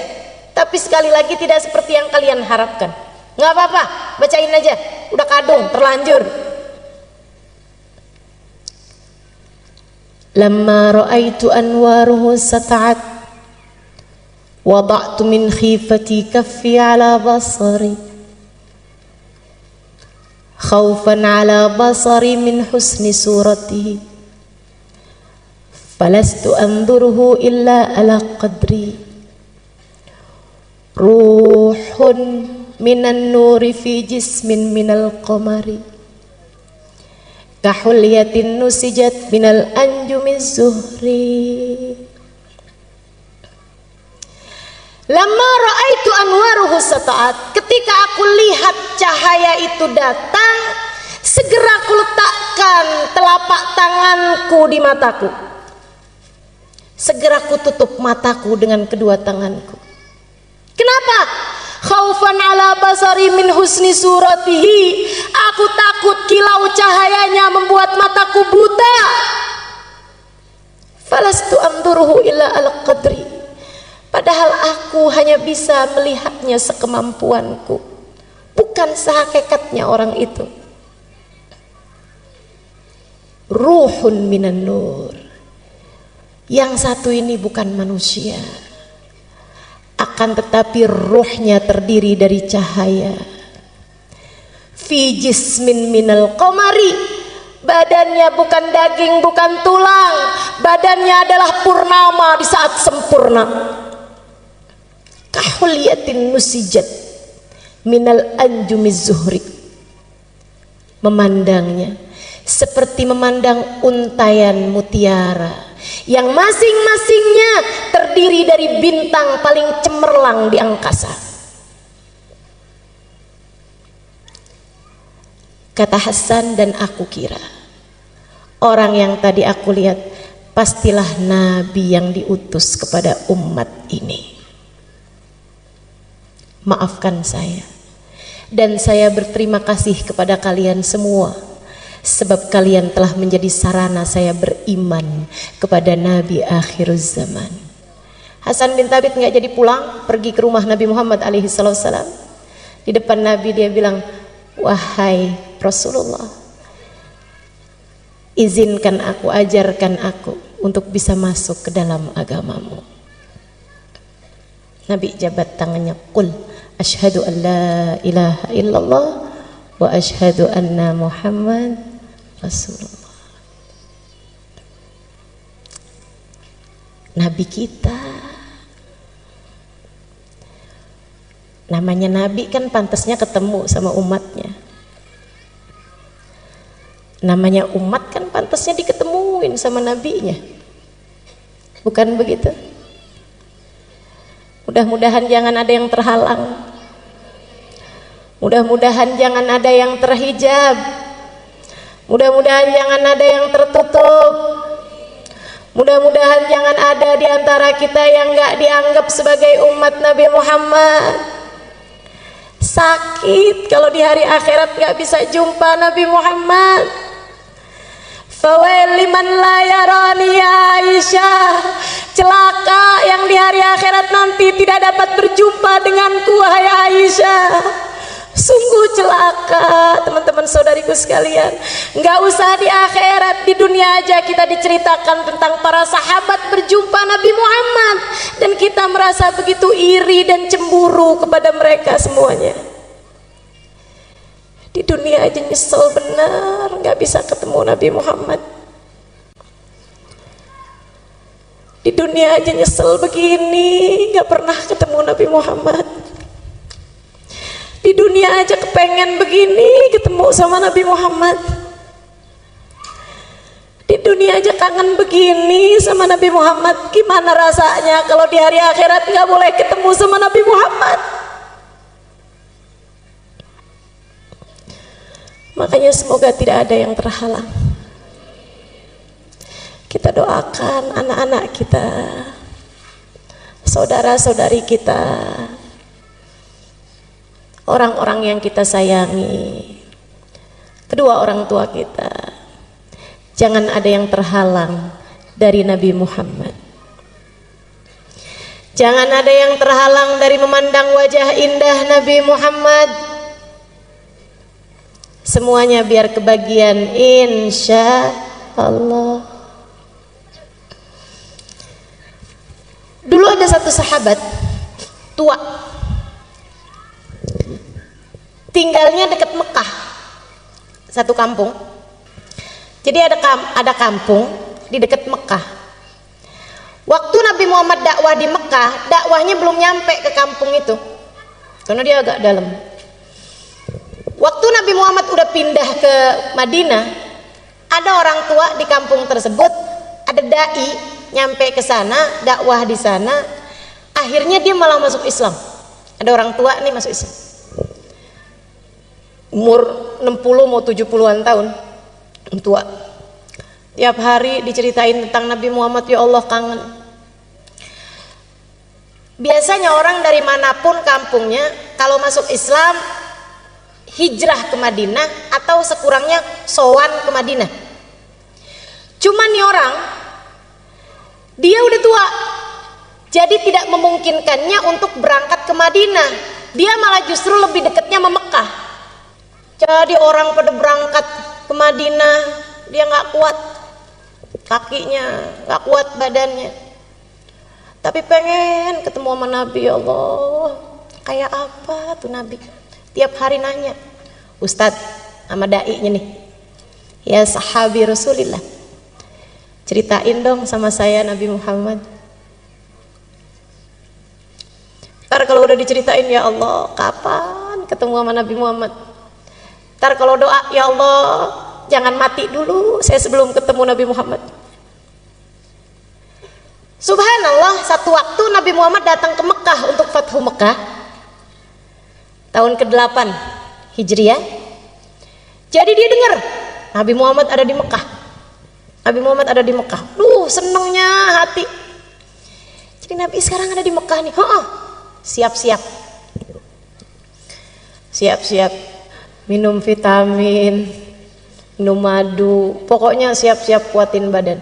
tapi sekali lagi tidak seperti yang kalian harapkan. Nggak apa-apa, bacain aja, udah kadung, terlanjur. Lamma ra'aitu anwaruhu sata'at wada'tu min khifati kaffi ala basari khawfan ala basari min husni suratihi falastu anzuruhu illa ala qadri ruhun minan nuri fi jismin minal qamari kahulyatin nusijat minal anjumiz zuhri. Lama ra'aitu anwaruhu sata'at, ketika aku lihat cahaya itu datang, segera aku letakkan telapak tanganku di mataku, segera aku tutup mataku dengan kedua tanganku. Kenapa? Khaufan ala basari min husni suratihi, aku takut kilau cahayanya membuat mataku buta. Falastu anduruhu illa ala qadri, padahal aku hanya bisa melihatnya sekemampuanku, bukan sehakikatnya orang itu. Ruhun minan nur, yang satu ini bukan manusia, akan tetapi ruhnya terdiri dari cahaya. Fi jismin minal qamari, badannya bukan daging, bukan tulang, badannya adalah purnama di saat sempurna. Kahulyatin nusijat minal anjumiz zuhri, memandangnya seperti memandang untayan mutiara yang masing-masingnya terdiri dari bintang paling cemerlang di angkasa. Kata Hasan, dan aku kira orang yang tadi aku lihat pastilah nabi yang diutus kepada umat ini. Maafkan saya, dan saya berterima kasih kepada kalian semua, sebab kalian telah menjadi sarana saya beriman kepada Nabi akhir zaman. Hasan bin Thabit nggak jadi pulang, pergi ke rumah Nabi Muhammad alaihi salam. Di depan Nabi dia bilang, wahai Rasulullah, izinkan aku, ajarkan aku untuk bisa masuk ke dalam agamamu. Nabi jabat tangannya, qul asyhadu an la ilaha illallah wa asyhadu anna Muhammad Rasulullah. Nabi kita, namanya Nabi kan pantasnya ketemu sama umatnya. Namanya umat kan pantasnya diketemuin sama nabinya. Bukan begitu? Mudah-mudahan jangan ada yang terhalang. Mudah-mudahan jangan ada yang terhijab. Mudah-mudahan jangan ada yang tertutup. Mudah-mudahan jangan ada di antara kita yang gak dianggap sebagai umat Nabi Muhammad. Sakit kalau di hari akhirat gak bisa jumpa Nabi Muhammad. Fawail liman la yarani ya Aisyah, celaka yang di hari akhirat nanti tidak dapat berjumpa denganku wahai Aisyah. Sungguh celaka teman-teman saudariku sekalian. Nggak usah di akhirat, di dunia aja kita diceritakan tentang para sahabat berjumpa Nabi Muhammad, dan kita merasa begitu iri dan cemburu kepada mereka semuanya. Di dunia aja nyesel benar nggak bisa ketemu Nabi Muhammad. Di dunia aja nyesel begini nggak pernah ketemu Nabi Muhammad. Di dunia aja kepengen begini ketemu sama Nabi Muhammad. Di dunia aja kangen begini sama Nabi Muhammad. Gimana rasanya kalau di hari akhirat nggak boleh ketemu sama Nabi Muhammad? Makanya semoga tidak ada yang terhalang. Kita doakan anak-anak kita, saudara-saudari kita, orang-orang yang kita sayangi, kedua orang tua kita, jangan ada yang terhalang dari Nabi Muhammad. Jangan ada yang terhalang dari memandang wajah indah Nabi Muhammad. Semuanya biar kebagian insya Allah. Dulu ada satu sahabat tua, tinggalnya dekat Mekah, satu kampung. Jadi ada kampung di dekat Mekah. Waktu Nabi Muhammad dakwah di Mekah, dakwahnya belum nyampe ke kampung itu, karena dia agak dalam. Waktu Nabi Muhammad udah pindah ke Madinah, ada orang tua di kampung tersebut, ada dai nyampe ke sana, dakwah di sana. Akhirnya dia malah masuk Islam. Ada orang tua nih masuk Islam. Umur 60 mau 70-an tahun. Tua. Tiap hari diceritain tentang Nabi Muhammad, ya Allah kangen. Biasanya orang dari manapun kampungnya kalau masuk Islam hijrah ke Madinah atau sekurangnya sowan ke Madinah. Cuman nih orang, dia udah tua, jadi tidak memungkinkannya untuk berangkat ke Madinah. Dia malah justru lebih dekatnya sama Mekah. Jadi orang pada berangkat ke Madinah, dia nggak kuat kakinya, nggak kuat badannya, tapi pengen ketemu sama Nabi. Ya Allah, kayak apa tuh Nabi? Tiap hari nanya, Ustadz sama dai-nya nih, ya sahabi Rasulillah, ceritain dong sama saya Nabi Muhammad. Ntar kalau udah diceritain, ya Allah kapan ketemu sama Nabi Muhammad? Ntar kalau doa, ya Allah jangan mati dulu saya sebelum ketemu Nabi Muhammad. Subhanallah, satu waktu Nabi Muhammad datang ke Mekah untuk Fathu Mekah tahun ke-8 Hijriah. Jadi dia dengar Nabi Muhammad ada di Mekah. Nabi Muhammad ada di Mekah. Senengnya hati. Jadi Nabi sekarang ada di Mekah nih. Siap-siap. Siap-siap minum vitamin, minum madu, pokoknya siap-siap kuatin badan.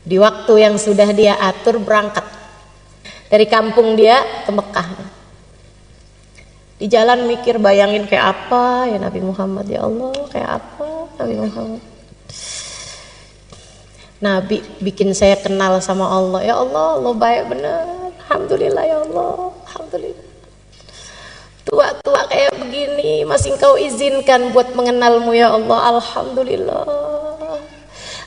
Di waktu yang sudah dia atur berangkat dari kampung dia ke Mekah. Di jalan mikir, bayangin kayak apa ya Nabi Muhammad, ya Allah, kayak apa Nabi Muhammad. Nabi bikin saya kenal sama Allah. Ya Allah, Allah baik benar. Alhamdulillah ya Allah, alhamdulillah. Tua-tua kayak begini masih Engkau izinkan buat mengenalmu ya Allah, alhamdulillah.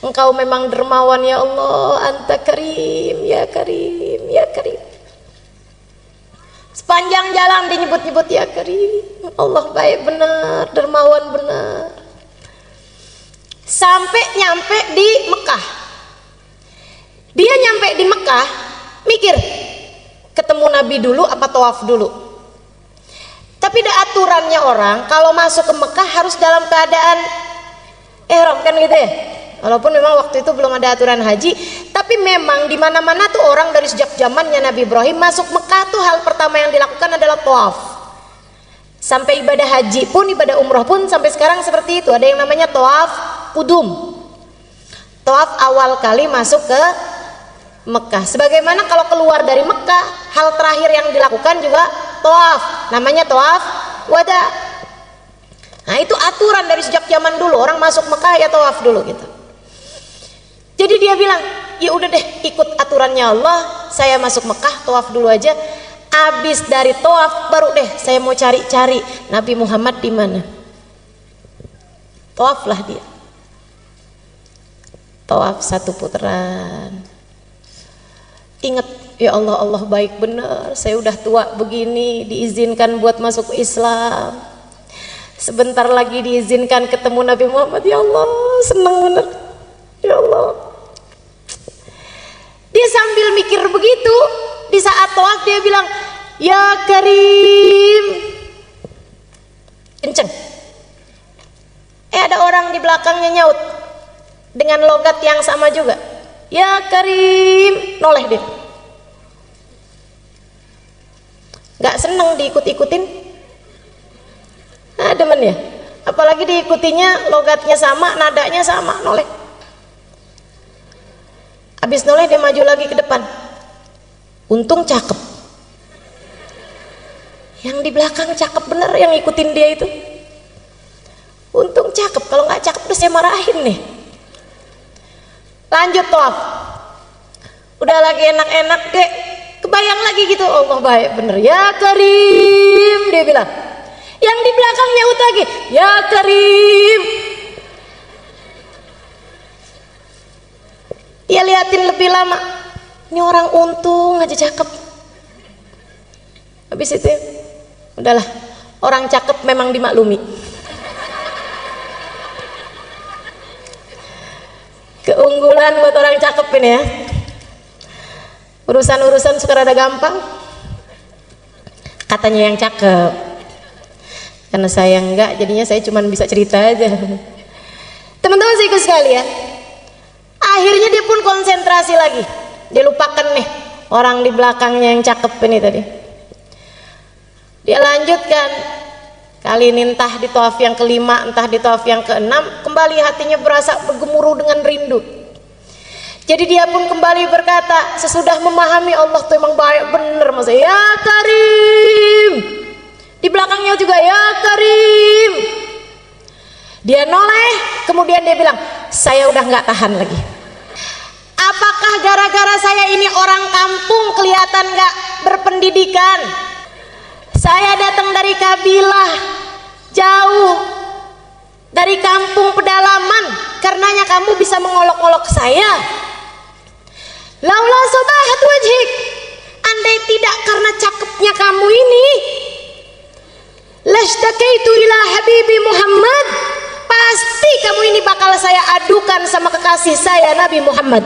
Engkau memang dermawan ya Allah, Anta Karim, ya Karim, ya Karim. Sepanjang jalan dinyebut-nyebut ya Karim. Allah baik benar, dermawan benar. Sampai nyampe di Mekah. Dia nyampe di Mekah, mikir, ketemu Nabi dulu apa tawaf dulu? Tapi ada aturannya orang kalau masuk ke Mekah harus dalam keadaan ihram kan gitu ya. Walaupun memang waktu itu belum ada aturan haji, tapi memang di mana-mana tuh orang dari sejak zamannya Nabi Ibrahim masuk Mekah tuh hal pertama yang dilakukan adalah tawaf. Sampai ibadah haji pun, ibadah umroh pun sampai sekarang seperti itu. Ada yang namanya tawaf kudum. Tawaf awal kali masuk ke Mekah. Sebagaimana kalau keluar dari Mekah, hal terakhir yang dilakukan juga tawaf. Namanya tawaf wada. Nah, itu aturan dari sejak zaman dulu. Orang masuk Mekah ya tawaf dulu gitu. Jadi dia bilang, ya udah deh ikut aturannya Allah, saya masuk Mekah tawaf dulu aja. Abis dari tawaf baru deh saya mau cari-cari Nabi Muhammad di mana. Tawaflah dia. Tawaf satu putaran. Ingat, ya Allah, Allah baik benar. Saya udah tua begini, diizinkan buat masuk Islam. Sebentar lagi diizinkan ketemu Nabi Muhammad. Ya Allah, senang benar. Ya Allah. Dia sambil mikir begitu, di saat tawaf dia bilang, ya Karim. Kenceng. Ada orang di belakangnya nyaut dengan logat yang sama juga. Ya Karim. Noleh dia. Gak seneng diikut-ikutin. Demen ya. Apalagi diikutinya logatnya sama, nadanya sama. Noleh. Habis noleh dia maju lagi ke depan. Untung cakep. Yang di belakang cakep bener yang ikutin dia itu. Untung cakep, kalau nggak cakep udah saya marahin nih. Lanjut tawaf. Udah lagi enak-enak deh. Kebayang lagi gitu, Allah baik bener. Ya Karim, dia bilang. Yang di belakang nyaut lagi, ya Karim. Dia liatin lebih lama. Ini orang untung aja cakep. Habis itu ya, udahlah, orang cakep memang dimaklumi. Keunggulan buat orang cakep ini ya. Urusan-urusan suka rada gampang. Katanya yang cakep. Karena saya enggak, jadinya saya cuma bisa cerita aja. Teman-teman saya ikut sekalian. Akhirnya dia pun konsentrasi lagi. Dia lupakan nih orang di belakangnya yang cakep ini tadi. Dia lanjutkan. Kali ini entah di tawaf yang kelima, entah di tawaf yang keenam, kembali hatinya berasa bergemuruh dengan rindu. Jadi dia pun kembali berkata, sesudah memahami Allah tuh emang baik bener, masa ya Karim. Di belakangnya juga ya Karim. Dia noleh, kemudian dia bilang, saya udah nggak tahan lagi. Apakah gara-gara saya ini orang kampung kelihatan nggak berpendidikan? Saya datang dari kabilah jauh, dari kampung pedalaman, karenanya kamu bisa mengolok-olok saya. Laula sobahat wajhik, andai tidak karena cakepnya kamu ini, lastakaitu ila habibi Muhammad, pasti kamu ini bakal saya adukan sama kekasih saya Nabi Muhammad.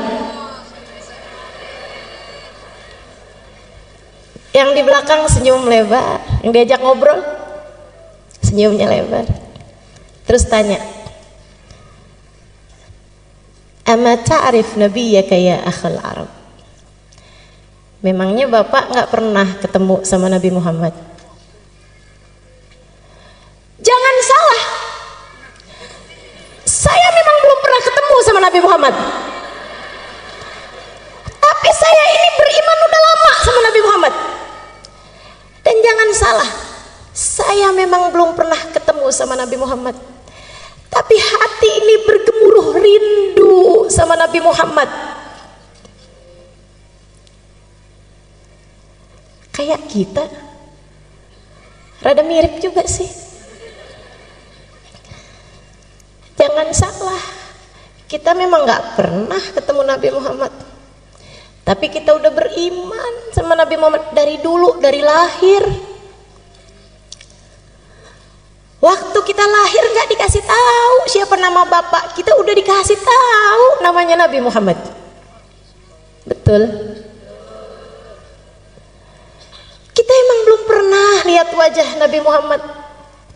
Yang di belakang senyum lebar, yang diajak ngobrol senyumnya lebar. Terus tanya, Ama ta'rif nabiyyaka ya akhal Arab. Memangnya Bapak nggak pernah ketemu sama Nabi Muhammad? Jangan salah, saya memang belum pernah ketemu sama Nabi Muhammad, tapi saya ini beriman udah lama sama Nabi Muhammad. Dan jangan salah, saya memang belum pernah ketemu sama Nabi Muhammad, tapi hati ini bergemuruh rindu sama Nabi Muhammad. Kayak kita, rada mirip juga sih. Jangan salah, kita memang gak pernah ketemu Nabi Muhammad, tapi kita udah beriman sama Nabi Muhammad dari dulu, dari lahir. Waktu kita lahir gak dikasih tahu siapa nama bapak kita, udah dikasih tahu namanya Nabi Muhammad. Betul? Kita emang belum pernah lihat wajah Nabi Muhammad,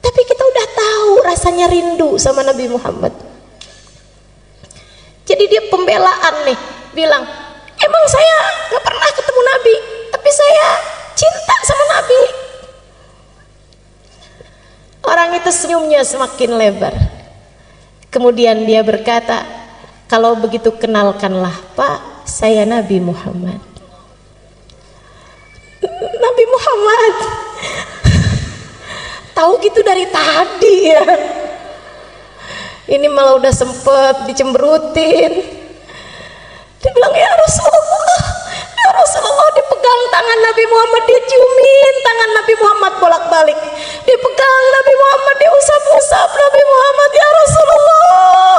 tapi kita udah tahu rasanya rindu sama Nabi Muhammad. Jadi dia pembelaan nih, bilang, emang saya gak pernah ketemu Nabi, tapi saya cinta sama Nabi. Orang itu senyumnya semakin lebar. Kemudian dia berkata, kalau begitu kenalkanlah Pak, saya Nabi Muhammad. Nabi Muhammad tahu gitu dari tadi ya. Ini malah udah sempet dicemberutin. Dia bilang, ya Rasulullah, dipegang tangan Nabi Muhammad, dia ciumin tangan Nabi Muhammad bolak-balik, dipegang Nabi Muhammad, dia usap-usap Nabi Muhammad. Ya Rasulullah,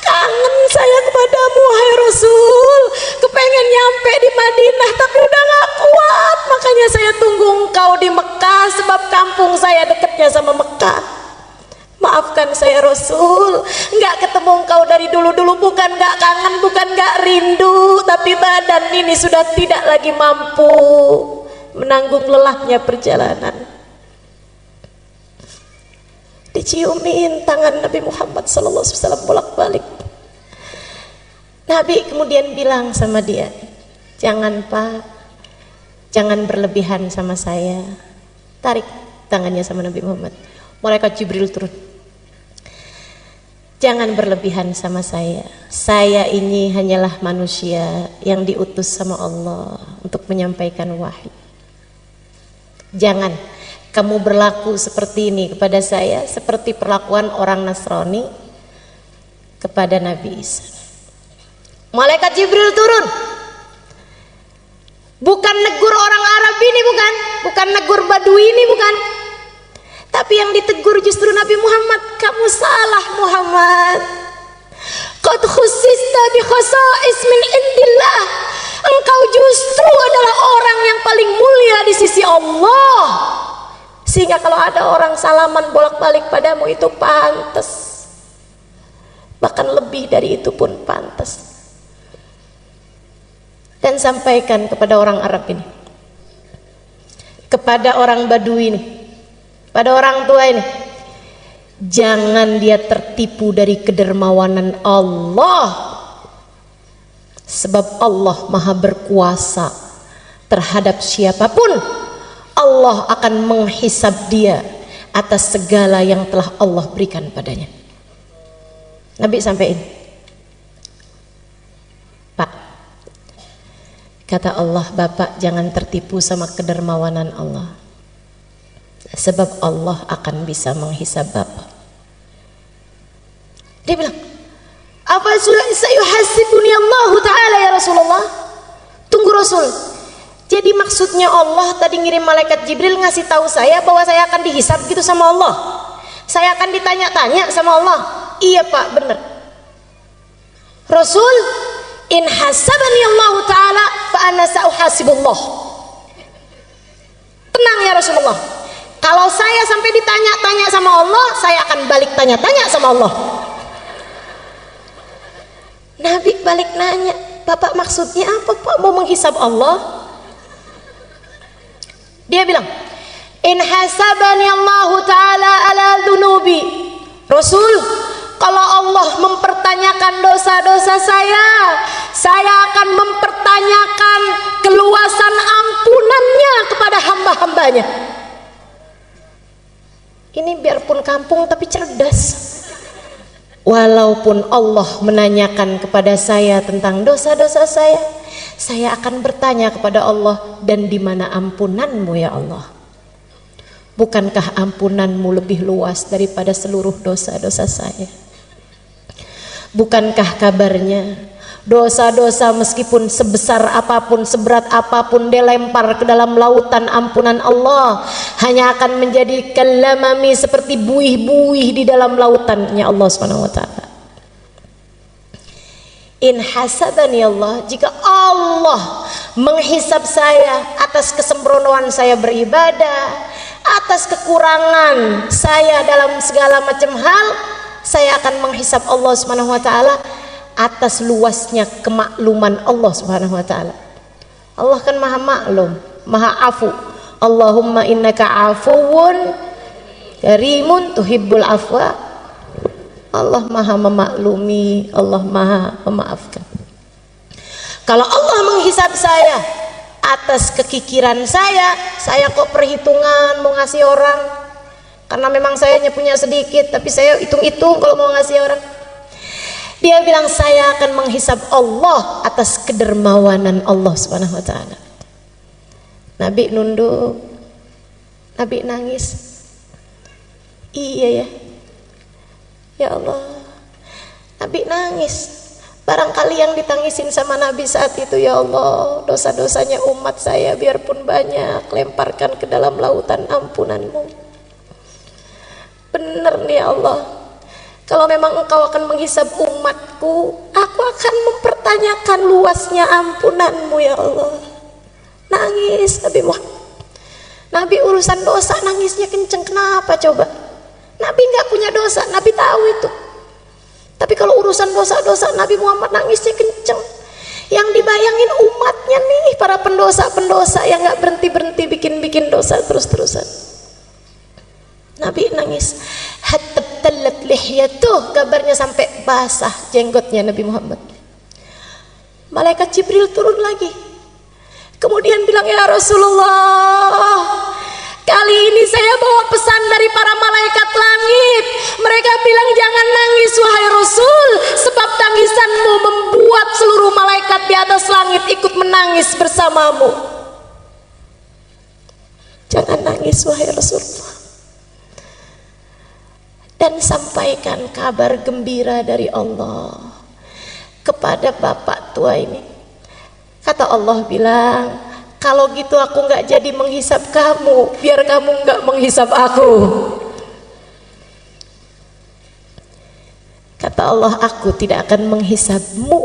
kangen saya kepadamu hai Rasul, kepengen nyampe di Madinah tapi udah gak kuat, makanya saya tunggu engkau di Mekah, sebab kampung saya dekatnya sama Mekah. Maafkan saya Rasul, nggak ketemu engkau dari dulu-dulu, bukan nggak kangen, bukan nggak rindu, tapi badan ini sudah tidak lagi mampu menanggung lelahnya perjalanan. Diciumin tangan Nabi Muhammad SAW bolak-balik. Nabi kemudian bilang sama dia, jangan Pak, jangan berlebihan sama saya. Tarik tangannya sama Nabi Muhammad. Malaikat Jibril turun. Jangan berlebihan sama saya. Saya ini hanyalah manusia yang diutus sama Allah untuk menyampaikan wahyu. Jangan kamu berlaku seperti ini kepada saya, seperti perlakuan orang Nasrani kepada Nabi Isa. Malaikat Jibril turun. Bukan negur orang Arab ini, bukan negur Badui ini, bukan. Tapi yang ditegur justru Nabi Muhammad. Kamu salah Muhammad. Qad khusista bi khasa'is min indillah. Engkau justru adalah orang yang paling mulia di sisi Allah. Sehingga kalau ada orang salaman bolak-balik padamu itu pantas. Bahkan lebih dari itu pun pantas. Dan sampaikan kepada orang Arab ini, kepada orang Badui ini, pada orang tua ini, jangan dia tertipu dari kedermawanan Allah, sebab Allah maha berkuasa terhadap siapapun. Allah akan menghisab dia atas segala yang telah Allah berikan padanya. Nabi sampaikan, Pak, kata Allah, Bapak jangan tertipu sama kedermawanan Allah, sebab Allah akan bisa menghisab Bapak. Dia bilang, apa sayuhasibuni Allah Ta'ala ya Rasulullah? Tunggu Rasul, jadi maksudnya Allah tadi ngirim malaikat Jibril ngasih tahu saya bahwa saya akan dihisab gitu sama Allah, saya akan ditanya-tanya sama Allah? Iya Pak, benar Rasul. In hasabani Allah Ta'ala fa ana sa'uhasibullah. Tenang ya Rasulullah, kalau saya sampai ditanya-tanya sama Allah, saya akan balik tanya-tanya sama Allah. Nabi balik nanya, Bapak maksudnya apa Pak mau menghisab Allah? Dia bilang, in hasabani Allah Ta'ala ala dhunubi. Rasul, Kalau Allah mempertanyakan dosa-dosa saya akan mempertanyakan keluasan ampunannya kepada hamba-hambanya. Ini biarpun kampung tapi cerdas. Walaupun Allah menanyakan kepada saya tentang dosa-dosa saya akan bertanya kepada Allah, dan di mana ampunanmu ya Allah? Bukankah ampunanmu lebih luas daripada seluruh dosa-dosa saya? Bukankah kabarnya dosa-dosa meskipun sebesar apapun, seberat apapun dilempar ke dalam lautan ampunan Allah, hanya akan menjadi kalamami, seperti buih-buih di dalam lautannya Allah Subhanahu wa taala. In hasabani Allah, jika Allah menghisab saya atas kesembronoan saya beribadah, atas kekurangan saya dalam segala macam hal, saya akan menghisab Allah Subhanahu wa taala atas luasnya kemakluman Allah Subhanahu wa taala. Allah kan maha maklum, maha afu. Allahumma innaka afuwun karimun tuhibbul afwa. Allah maha memaklumi, Allah maha memaafkan. Kalau Allah menghisab saya atas kekikiran saya kok perhitungan mau ngasih orang, karena memang saya punya sedikit, tapi saya hitung-hitung kalau mau ngasih orang. Dia bilang saya akan menghisab Allah atas kedermawanan Allah Subhanahu wa taala. Nabi nunduk, Nabi nangis. Iya ya, ya Allah, Nabi nangis. Barangkali yang ditangisin sama Nabi saat itu, ya Allah, dosa-dosanya umat saya biarpun banyak, lemparkan ke dalam lautan ampunanmu. Bener nih ya Allah, kalau memang engkau akan menghisab umatku, aku akan mempertanyakan luasnya ampunanmu ya Allah. Nangis Nabi Muhammad. Nabi urusan dosa nangisnya kenceng, kenapa coba? Nabi nggak punya dosa, Nabi tahu itu. Tapi kalau urusan dosa-dosa, Nabi Muhammad nangisnya kenceng. Yang dibayangin umatnya nih, para pendosa-pendosa yang nggak berhenti-berhenti bikin dosa terus-terusan. Nabi nangis. Hatta talat lihyatuh, kabarnya sampai basah jenggotnya Nabi Muhammad. Malaikat Jibril turun lagi, kemudian bilang, ya Rasulullah, kali ini saya bawa pesan dari para malaikat langit. Mereka bilang jangan nangis wahai Rasul, sebab tangisanmu membuat seluruh malaikat di atas langit ikut menangis bersamamu. Jangan nangis wahai Rasulullah, dan sampaikan kabar gembira dari Allah kepada bapak tua ini. Kata Allah bilang, kalau gitu aku nggak jadi menghisab kamu, biar kamu nggak menghisab aku. Kata Allah, aku tidak akan menghisabmu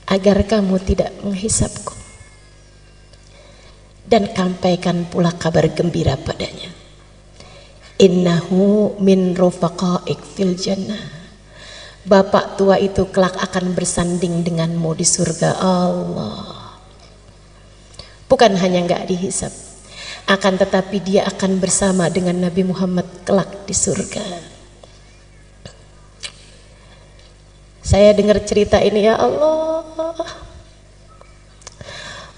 agar kamu tidak menghisabku. Dan sampaikan pula kabar gembira padanya. Innahu min rufaqaik fil jannah. Bapak tua itu kelak akan bersanding denganmu di surga Allah. Bukan hanya nggak dihisab, akan tetapi dia akan bersama dengan Nabi Muhammad kelak di surga. Saya dengar cerita ini, ya Allah,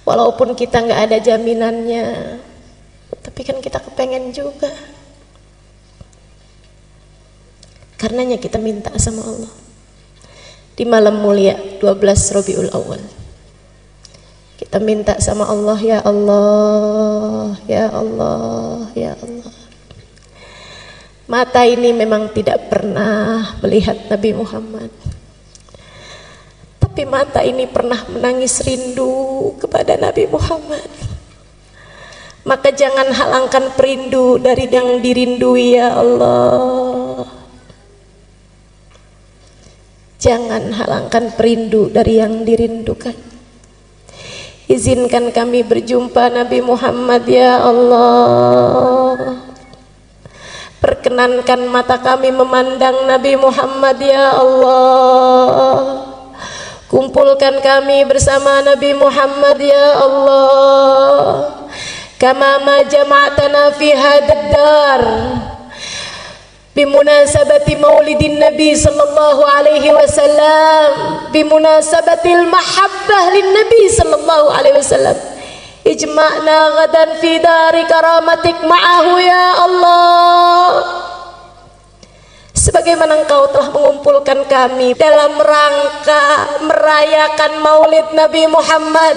walaupun kita nggak ada jaminannya, tapi kan kita kepengen juga. Karenanya kita minta sama Allah di malam mulia 12 Rabiul Awal. Kita minta sama Allah, ya Allah, ya Allah, ya Allah. Mata ini memang tidak pernah melihat Nabi Muhammad, tapi mata ini pernah menangis rindu kepada Nabi Muhammad. Maka jangan halangkan perindu dari yang dirindui, ya Allah. Jangan halangkan perindu dari yang dirindukan. Izinkan kami berjumpa Nabi Muhammad, ya Allah. Perkenankan mata kami memandang Nabi Muhammad, ya Allah. Kumpulkan kami bersama Nabi Muhammad, ya Allah. Kama ma jama'tana fi hadad dar bimunasabati maulidin Nabi sallallahu alaihi wasallam, bimunasabatil mahabbah lin Nabi sallallahu alaihi wasallam. Ijma'na ghadan fi dari karamatik ma'ahu ya Allah. Sebagaimana Engkau telah mengumpulkan kami dalam rangka merayakan maulid Nabi Muhammad,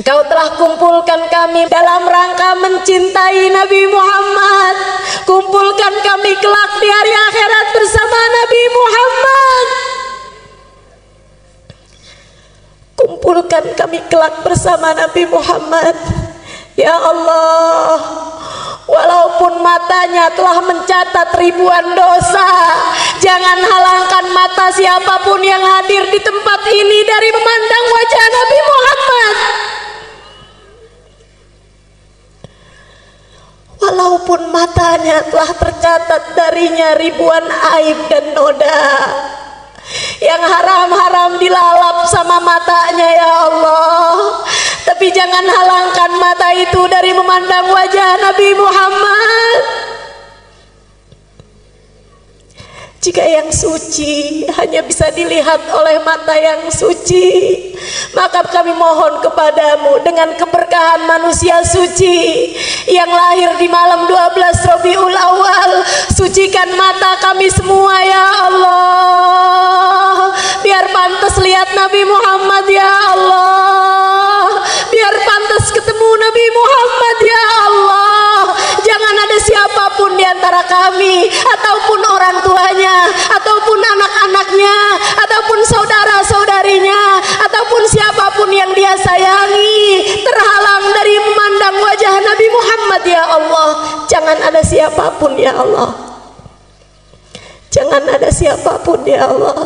Engkau telah kumpulkan kami dalam rangka mencintai Nabi Muhammad. Kumpulkan kami kelak di hari akhirat bersama Nabi Muhammad. Kumpulkan kami kelak bersama Nabi Muhammad. Ya Allah, walaupun matanya telah mencatat ribuan dosa, jangan halangkan mata siapapun yang hadir di tempat ini dari memandang wajah Nabi Muhammad. Walaupun matanya telah tercatat darinya ribuan aib dan noda yang haram-haram dilalap sama matanya ya Allah, tapi jangan halangkan mata itu dari memandang wajah Nabi Muhammad. Jika yang suci hanya bisa dilihat oleh mata yang suci, maka kami mohon kepadamu dengan keberkahan manusia suci yang lahir di malam 12 Rabiul Awal, sucikan mata kami semua ya Allah, biar pantas lihat Nabi Muhammad ya Allah, biar pantas ketemu Nabi Muhammad ya Allah. Jangan ada siapapun di antara kami ataupun orang tuanya ataupun anak-anaknya ataupun saudara-saudarinya ataupun siapapun yang dia sayangi terhalang dari memandang wajah Nabi Muhammad ya Allah. Jangan ada siapapun ya Allah, jangan ada siapapun ya Allah,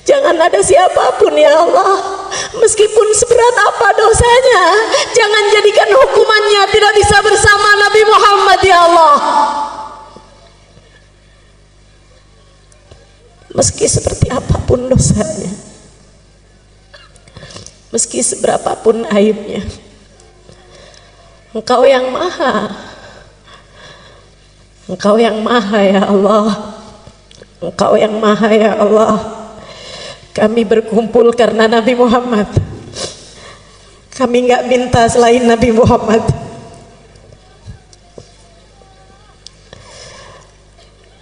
jangan ada siapapun ya Allah. Meskipun seberat apa dosanya, jangan jadikan hukumannya tidak bisa bersama Nabi Muhammad ya Allah. Meski seperti apapun dosanya, meski seberapapun aibnya, Engkau yang maha, Engkau yang maha ya Allah, Engkau yang maha ya Allah. Kami berkumpul karena Nabi Muhammad. Kami nggak minta selain Nabi Muhammad.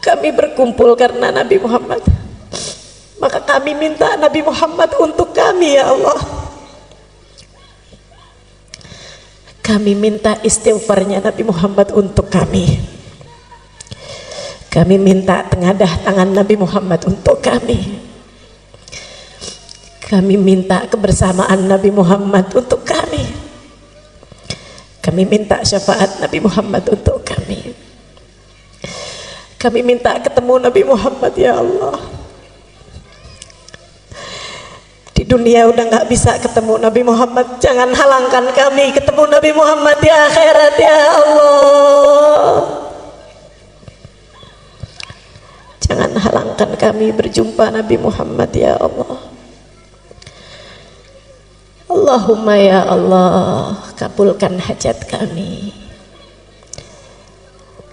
Kami berkumpul karena Nabi Muhammad. Maka kami minta Nabi Muhammad untuk kami ya Allah. Kami minta istighfarnya Nabi Muhammad untuk kami. Kami minta tengadah tangan Nabi Muhammad untuk kami. Kami minta kebersamaan Nabi Muhammad untuk kami. Kami minta syafaat Nabi Muhammad untuk kami. Kami minta ketemu Nabi Muhammad ya Allah. Di dunia udah gak bisa ketemu Nabi Muhammad, jangan halangkan kami ketemu Nabi Muhammad di akhirat ya Allah. Jangan halangkan kami berjumpa Nabi Muhammad ya Allah. Allahumma ya Allah, kabulkan hajat kami.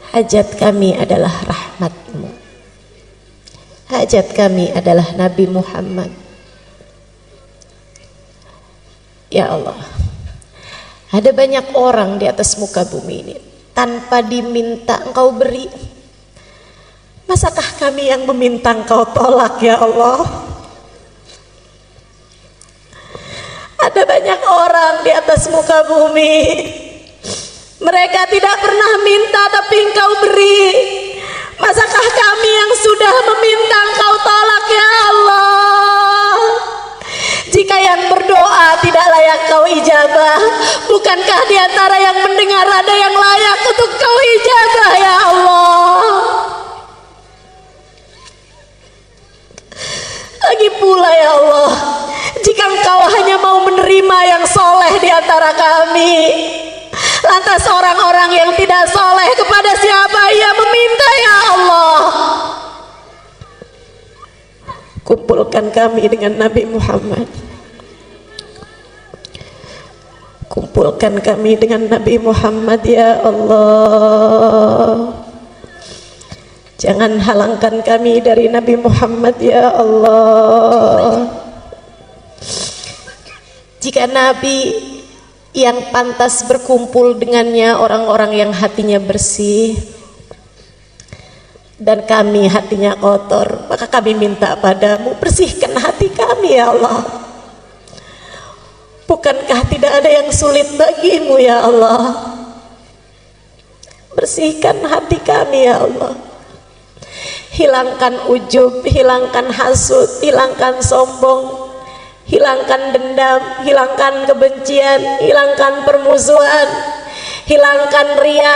Hajat kami adalah rahmat-Mu. Hajat kami adalah Nabi Muhammad. Ya Allah, ada banyak orang di atas muka bumi ini tanpa diminta Engkau beri. Masakah kami yang meminta Engkau tolak ya Allah? Ada banyak orang di atas muka bumi, mereka tidak pernah minta tapi Engkau beri. Masakah kami yang sudah meminta Engkau tolak ya Allah? Jika yang berdoa tidak layak Kau ijabah, bukankah di antara yang mendengar ada yang layak untuk Kau ijabah ya Allah? Lagi pula ya Allah, jika Engkau hanya mau menerima yang soleh di antara kami, lantas orang-orang yang tidak soleh kepada siapa ia meminta ya Allah? Kumpulkan kami dengan Nabi Muhammad. Kumpulkan kami dengan Nabi Muhammad ya Allah. Jangan halangkan kami dari Nabi Muhammad ya Allah. Jika Nabi yang pantas berkumpul dengannya orang-orang yang hatinya bersih, dan kami hatinya kotor, maka kami minta padamu, bersihkan hati kami ya Allah. Bukankah tidak ada yang sulit bagimu ya Allah? Bersihkan hati kami ya Allah. Hilangkan ujub, hilangkan hasud, hilangkan sombong, hilangkan dendam, hilangkan kebencian, hilangkan permusuhan, hilangkan ria,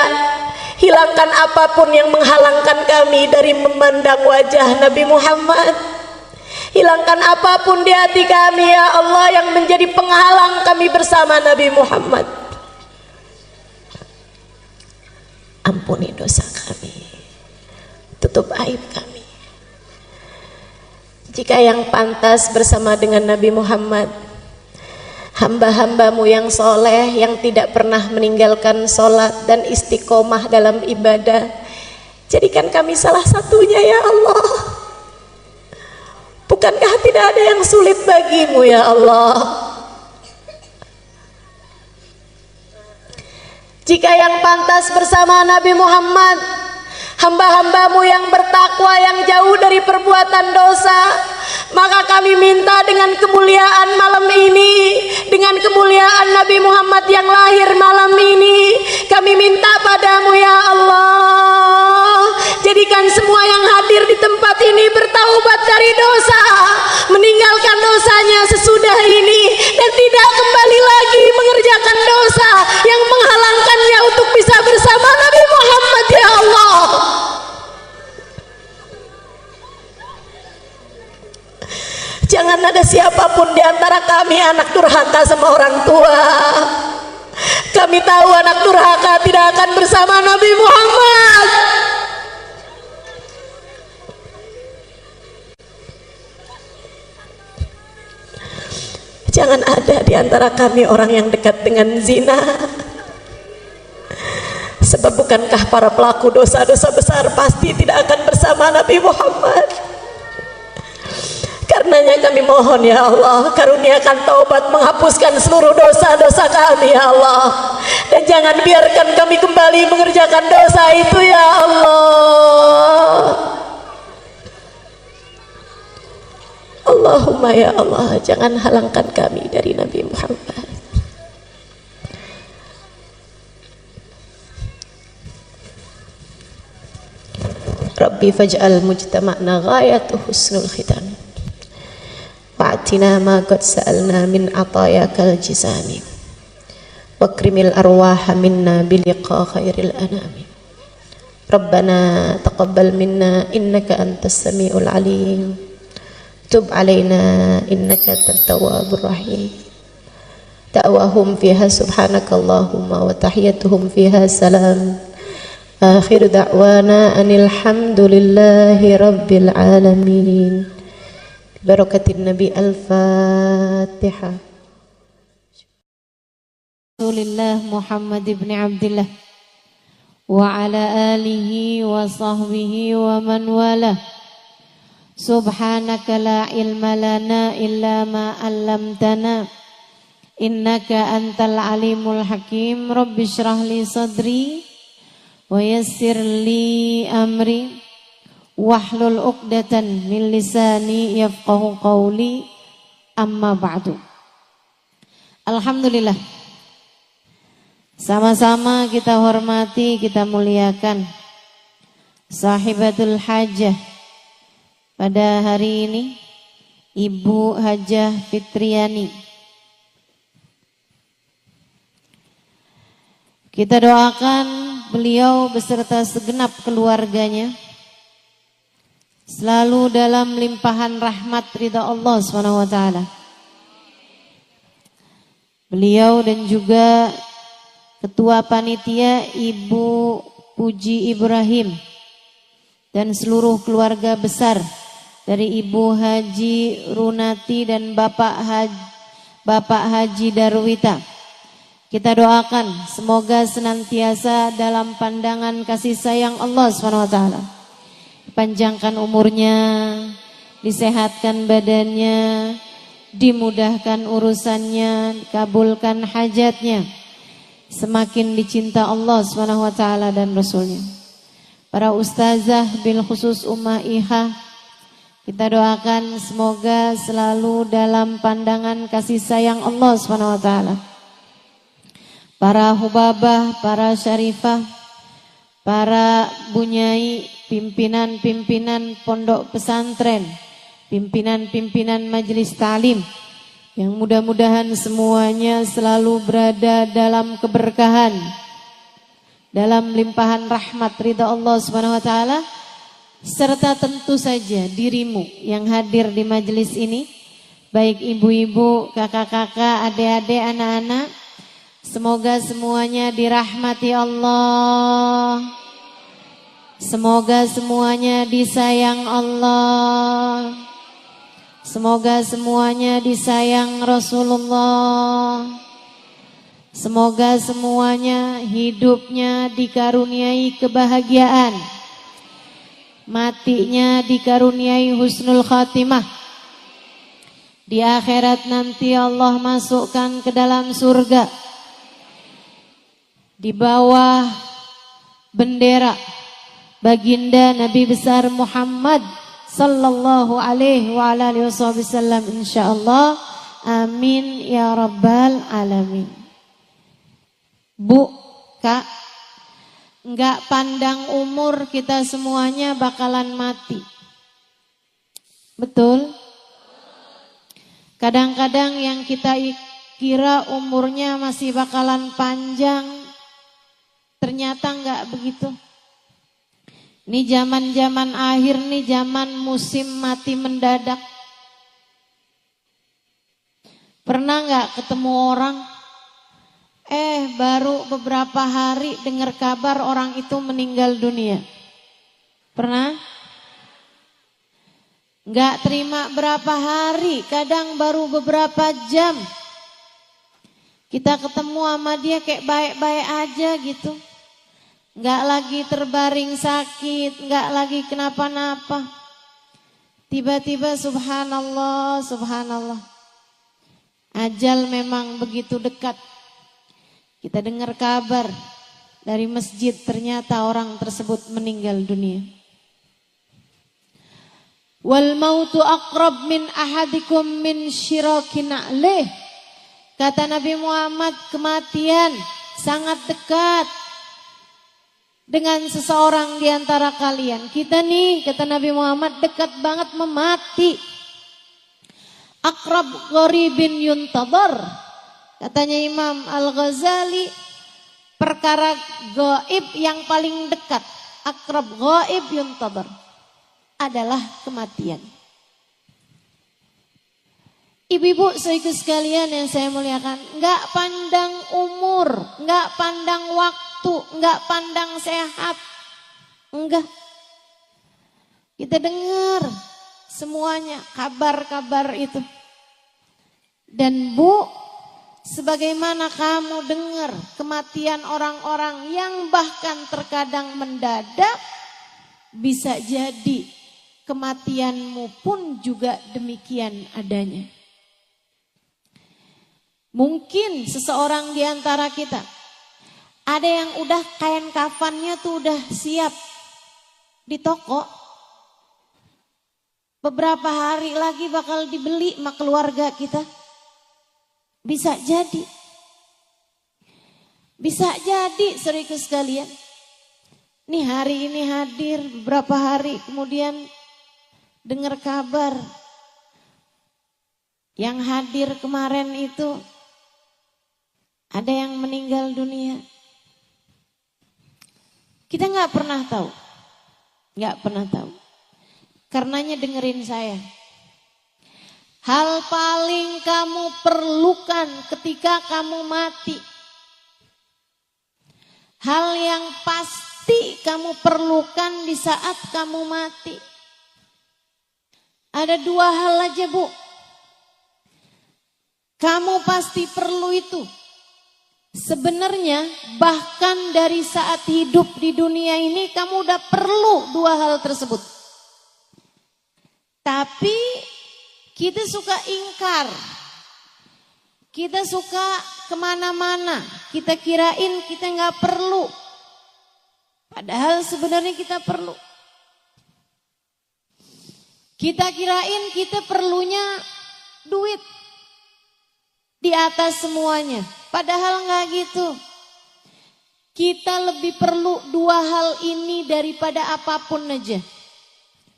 hilangkan apapun yang menghalangkan kami dari memandang wajah Nabi Muhammad. Hilangkan apapun di hati kami ya Allah yang menjadi penghalang kami bersama Nabi Muhammad. Ampuni dosa kami, tutup aib kami. Jika yang pantas bersama dengan Nabi Muhammad, hamba-hambamu yang soleh, yang tidak pernah meninggalkan sholat dan istiqomah dalam ibadah, jadikan kami salah satunya ya Allah. Bukankah tidak ada yang sulit bagimu ya Allah? Jika yang pantas bersama Nabi Muhammad, hamba-hambamu yang bertakwa, yang jauh dari perbuatan dosa, maka kami minta dengan kemuliaan malam ini, dengan kemuliaan Nabi Muhammad yang lahir malam ini, kami minta padamu ya Allah, jadikan semua yang hadir di tempat ini bertaubat dari dosa, meninggalkan dosanya sesudah ini, dan tidak kembali lagi mengerjakan dosa yang menghalangkannya untuk bisa bersama Nabi Muhammad ya Allah. Jangan ada siapapun di antara kami anak durhaka sama orang tua. Kami tahu anak durhaka tidak akan bersama Nabi Muhammad. Jangan ada di antara kami orang yang dekat dengan zina. Sebab bukankah para pelaku dosa-dosa besar pasti tidak akan bersama Nabi Muhammad? Karenanya kami mohon ya Allah, karuniakan taubat, menghapuskan seluruh dosa-dosa kami ya Allah, dan jangan biarkan kami kembali mengerjakan dosa itu ya Allah. Allahumma ya Allah, jangan halangkan kami dari Nabi Muhammad. Rabbi faj'al mujtama'na ghayatu husnul khitam wa'atina ma qad sa'alna min atayakal jizani wakrimil arwaha minna biliqa khairil anami. Rabbana taqabbal minna innaka antas sami'ul alim, tub alaina innaka antat tawwabur rahim. Da'wahum fiha subhanakallahumma wa tahiyyatuhum fiha salam. Akhir da'wana anil hamdulillahi rabbil alamin. Barakatin Nabi. Al-Fatihah. Rasulillah Muhammad ibn Abdullah wa ala alihi wa sahbihi wa man wala. Subhanaka la ilma lana illa ma 'allamtana innaka antal alimul hakim. Rabbi shrah li sadri wa yassir li amri wahlul 'uqdatan min lisani yafqahu qawli. Amma ba'du. Alhamdulillah, sama-sama kita hormati, kita muliakan sahibatul hajah pada hari ini, Ibu Hajah Fitriani. Kita doakan beliau beserta segenap keluarganya selalu dalam limpahan rahmat ridha Allah SWT. Beliau dan juga Ketua Panitia Ibu Puji Ibrahim dan seluruh keluarga besar dari Ibu Haji Runati dan Bapak Haji Darwita. Kita doakan semoga senantiasa dalam pandangan kasih sayang Allah SWT. dipanjangkan umurnya, disehatkan badannya, dimudahkan urusannya, dikabulkan hajatnya, semakin dicinta Allah SWT dan Rasulnya. Para ustazah bil khusus Ummah Iha, kita doakan semoga selalu dalam pandangan kasih sayang Allah SWT. Para hubabah, para syarifah, para bunyai, pimpinan-pimpinan pondok pesantren, pimpinan-pimpinan majelis ta'lim, yang mudah-mudahan semuanya selalu berada dalam keberkahan, dalam limpahan rahmat ridha Allah Subhanahu wa taala, serta tentu saja dirimu yang hadir di majelis ini, baik ibu-ibu, kakak-kakak, adik-adik, anak-anak, semoga semuanya dirahmati Allah. Semoga semuanya disayang Allah. Semoga semuanya disayang Rasulullah. Semoga semuanya hidupnya dikaruniai kebahagiaan, matinya dikaruniai husnul khatimah. Di akhirat nanti Allah masukkan ke dalam surga di bawah bendera baginda Nabi besar Muhammad sallallahu alaihi wa alihi wasallam, insyaallah. Amin ya rabbal alamin. Bu, Kak, enggak pandang umur, kita semuanya bakalan mati. Betul? Kadang-kadang yang kita kira umurnya masih bakalan panjang, ternyata enggak begitu. Ini zaman-zaman akhir nih, zaman musim mati mendadak. Pernah nggak ketemu orang, baru beberapa hari dengar kabar orang itu meninggal dunia? Pernah? Nggak terima berapa hari, kadang baru beberapa jam. Kita ketemu sama dia kayak baik-baik aja gitu. Nggak lagi terbaring sakit, nggak lagi kenapa-napa. Tiba-tiba subhanallah, subhanallah. Ajal memang begitu dekat. Kita dengar kabar dari masjid, ternyata orang tersebut meninggal dunia. Wal mautu aqrab min ahadikum min syirakin na'lih. Kata Nabi Muhammad, kematian sangat dekat dengan seseorang di antara kalian. Kita nih, kata Nabi Muhammad, dekat banget memati. Akrab gharibin yuntadhar. Katanya Imam Al-Ghazali, perkara gaib yang paling dekat, akrab ghaib yuntadhar, adalah kematian. Ibu-ibu sekaligus sekalian yang saya muliakan, enggak pandang umur, enggak pandang waktu, enggak pandang sehat. Enggak. Kita dengar semuanya kabar-kabar itu. Dan Bu, sebagaimana kamu dengar kematian orang-orang yang bahkan terkadang mendadak, bisa jadi kematianmu pun juga demikian adanya. Mungkin seseorang di antara kita, ada yang udah kain kafannya tuh udah siap di toko. Beberapa hari lagi bakal dibeli sama keluarga kita. Bisa jadi. Bisa jadi, saudaraku sekalian. Nih hari ini hadir, beberapa hari kemudian dengar kabar. Yang hadir kemarin itu ada yang meninggal dunia. Kita nggak pernah tahu. Nggak pernah tahu. Karenanya dengerin saya. Hal paling kamu perlukan ketika kamu mati. Hal yang pasti kamu perlukan di saat kamu mati. Ada dua hal aja, Bu. Kamu pasti perlu itu. Sebenarnya bahkan dari saat hidup di dunia ini kamu udah perlu dua hal tersebut. Tapi kita suka ingkar. Kita suka kemana-mana. Kita kirain kita nggak perlu. Padahal sebenarnya kita perlu. Kita kirain kita perlunya duit di atas semuanya. Padahal nggak gitu. Kita lebih perlu dua hal ini daripada apapun aja.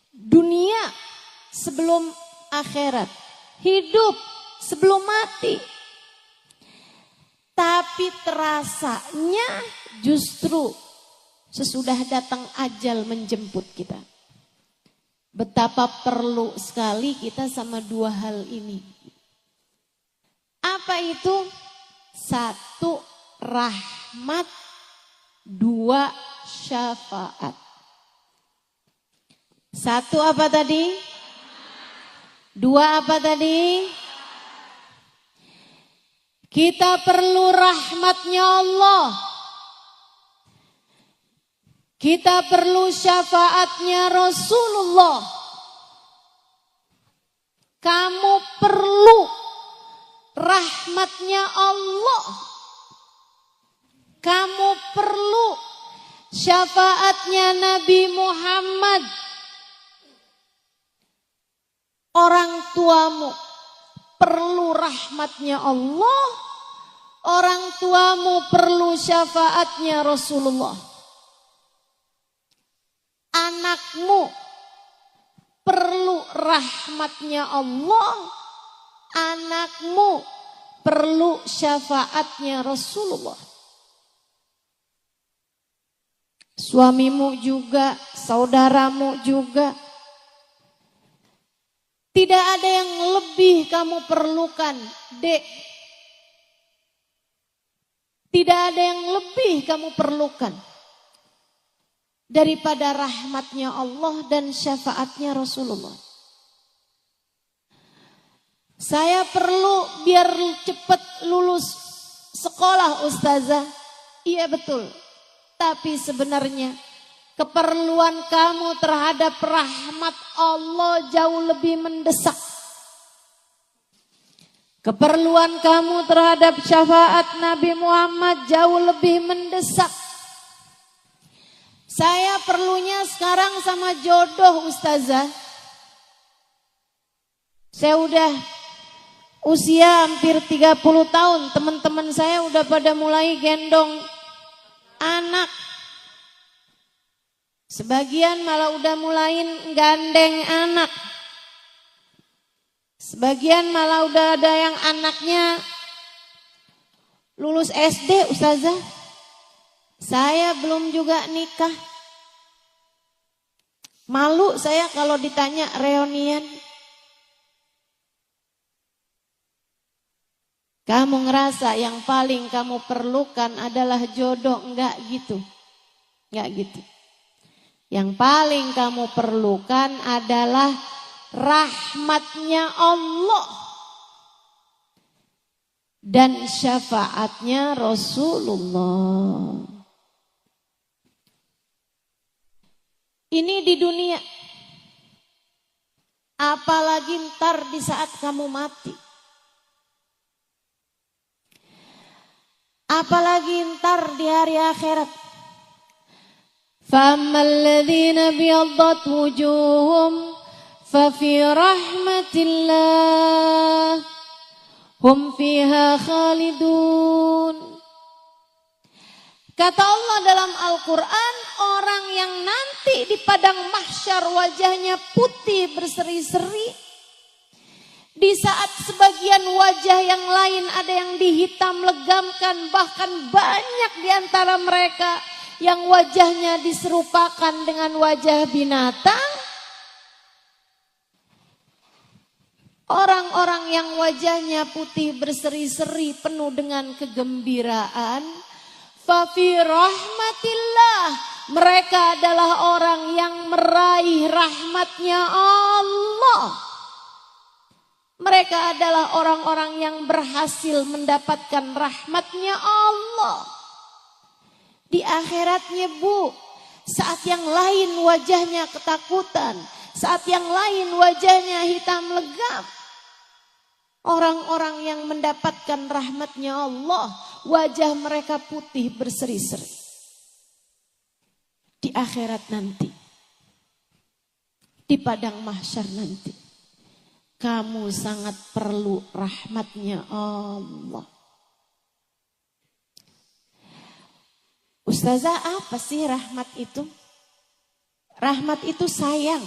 Dunia sebelum akhirat. Hidup sebelum mati. Tapi terasanya justru sesudah datang ajal menjemput kita. Betapa perlu sekali kita sama dua hal ini. Apa itu? Satu, rahmat. Dua, syafaat. Satu apa tadi? Dua apa tadi? Kita perlu rahmatnya Allah. Kita perlu syafaatnya Rasulullah. Kamu perlu rahmatnya Allah. Kamu perlu syafaatnya Nabi Muhammad. Orang tuamu perlu rahmatnya Allah. Orang tuamu perlu syafaatnya Rasulullah. Anakmu perlu rahmatnya Allah. Anakmu perlu syafaatnya Rasulullah. Suamimu juga, saudaramu juga. Tidak ada yang lebih kamu perlukan, Dek. Tidak ada yang lebih kamu perlukan daripada rahmatnya Allah dan syafaatnya Rasulullah. Saya perlu biar cepat lulus sekolah, Ustazah. Iya betul. Tapi sebenarnya keperluan kamu terhadap rahmat Allah jauh lebih mendesak. Keperluan kamu terhadap syafaat Nabi Muhammad jauh lebih mendesak. Saya perlunya sekarang sama jodoh, Ustazah. Saya udah usia hampir 30 tahun. Teman-teman saya udah pada mulai gendong anak. Sebagian malah udah mulain gandeng anak. Sebagian malah udah ada yang anaknya lulus SD, Ustazah. Saya belum juga nikah. Malu saya kalau ditanya reunian. Kamu ngerasa yang paling kamu perlukan adalah jodoh. Enggak gitu. Enggak gitu. Yang paling kamu perlukan adalah rahmatnya Allah dan syafaatnya Rasulullah. Ini di dunia. Apalagi ntar di saat kamu mati. Apalagi ntar di hari akhirat. فَأَمَّا الَّذِينَ بِيَضَّتْ وُجُوهُهُمْ فَفِي رَحْمَةِ اللَّهِ هُمْ فِيهَا خَالِدُونَ. Kata Allah dalam Al-Quran, orang yang nanti di padang mahsyar wajahnya putih berseri-seri, di saat sebagian wajah yang lain ada yang dihitam legamkan, bahkan banyak di antara mereka yang wajahnya diserupakan dengan wajah binatang. Orang-orang yang wajahnya putih berseri-seri penuh dengan kegembiraan. Fafi rahmatillah. Mereka adalah orang yang meraih rahmatnya Allah. Mereka adalah orang-orang yang berhasil mendapatkan rahmatnya Allah. Di akhiratnya Bu, saat yang lain wajahnya ketakutan, Saat yang lain wajahnya hitam legam. Orang-orang yang mendapatkan rahmatnya Allah, wajah mereka putih berseri-seri. Di akhirat nanti, di padang mahsyar nanti, kamu sangat perlu rahmatnya Allah. Ustazah, apa sih rahmat itu? Rahmat itu sayang,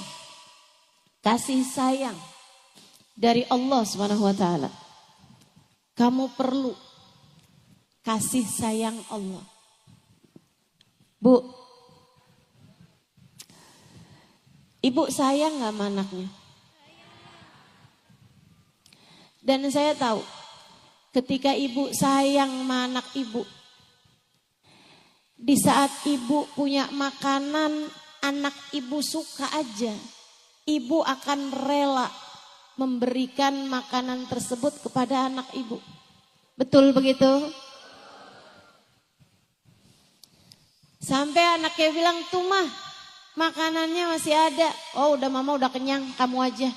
kasih sayang dari Allah SWT. Kamu perlu kasih sayang Allah. Bu, ibu sayang gak sama anaknya? Dan saya tahu ketika ibu sayang sama anak ibu, di saat ibu punya makanan anak ibu suka aja, ibu akan rela memberikan makanan tersebut kepada anak ibu. Betul begitu? Sampai anaknya bilang, tuh mah makanannya masih ada. Oh udah mama udah kenyang, kamu aja.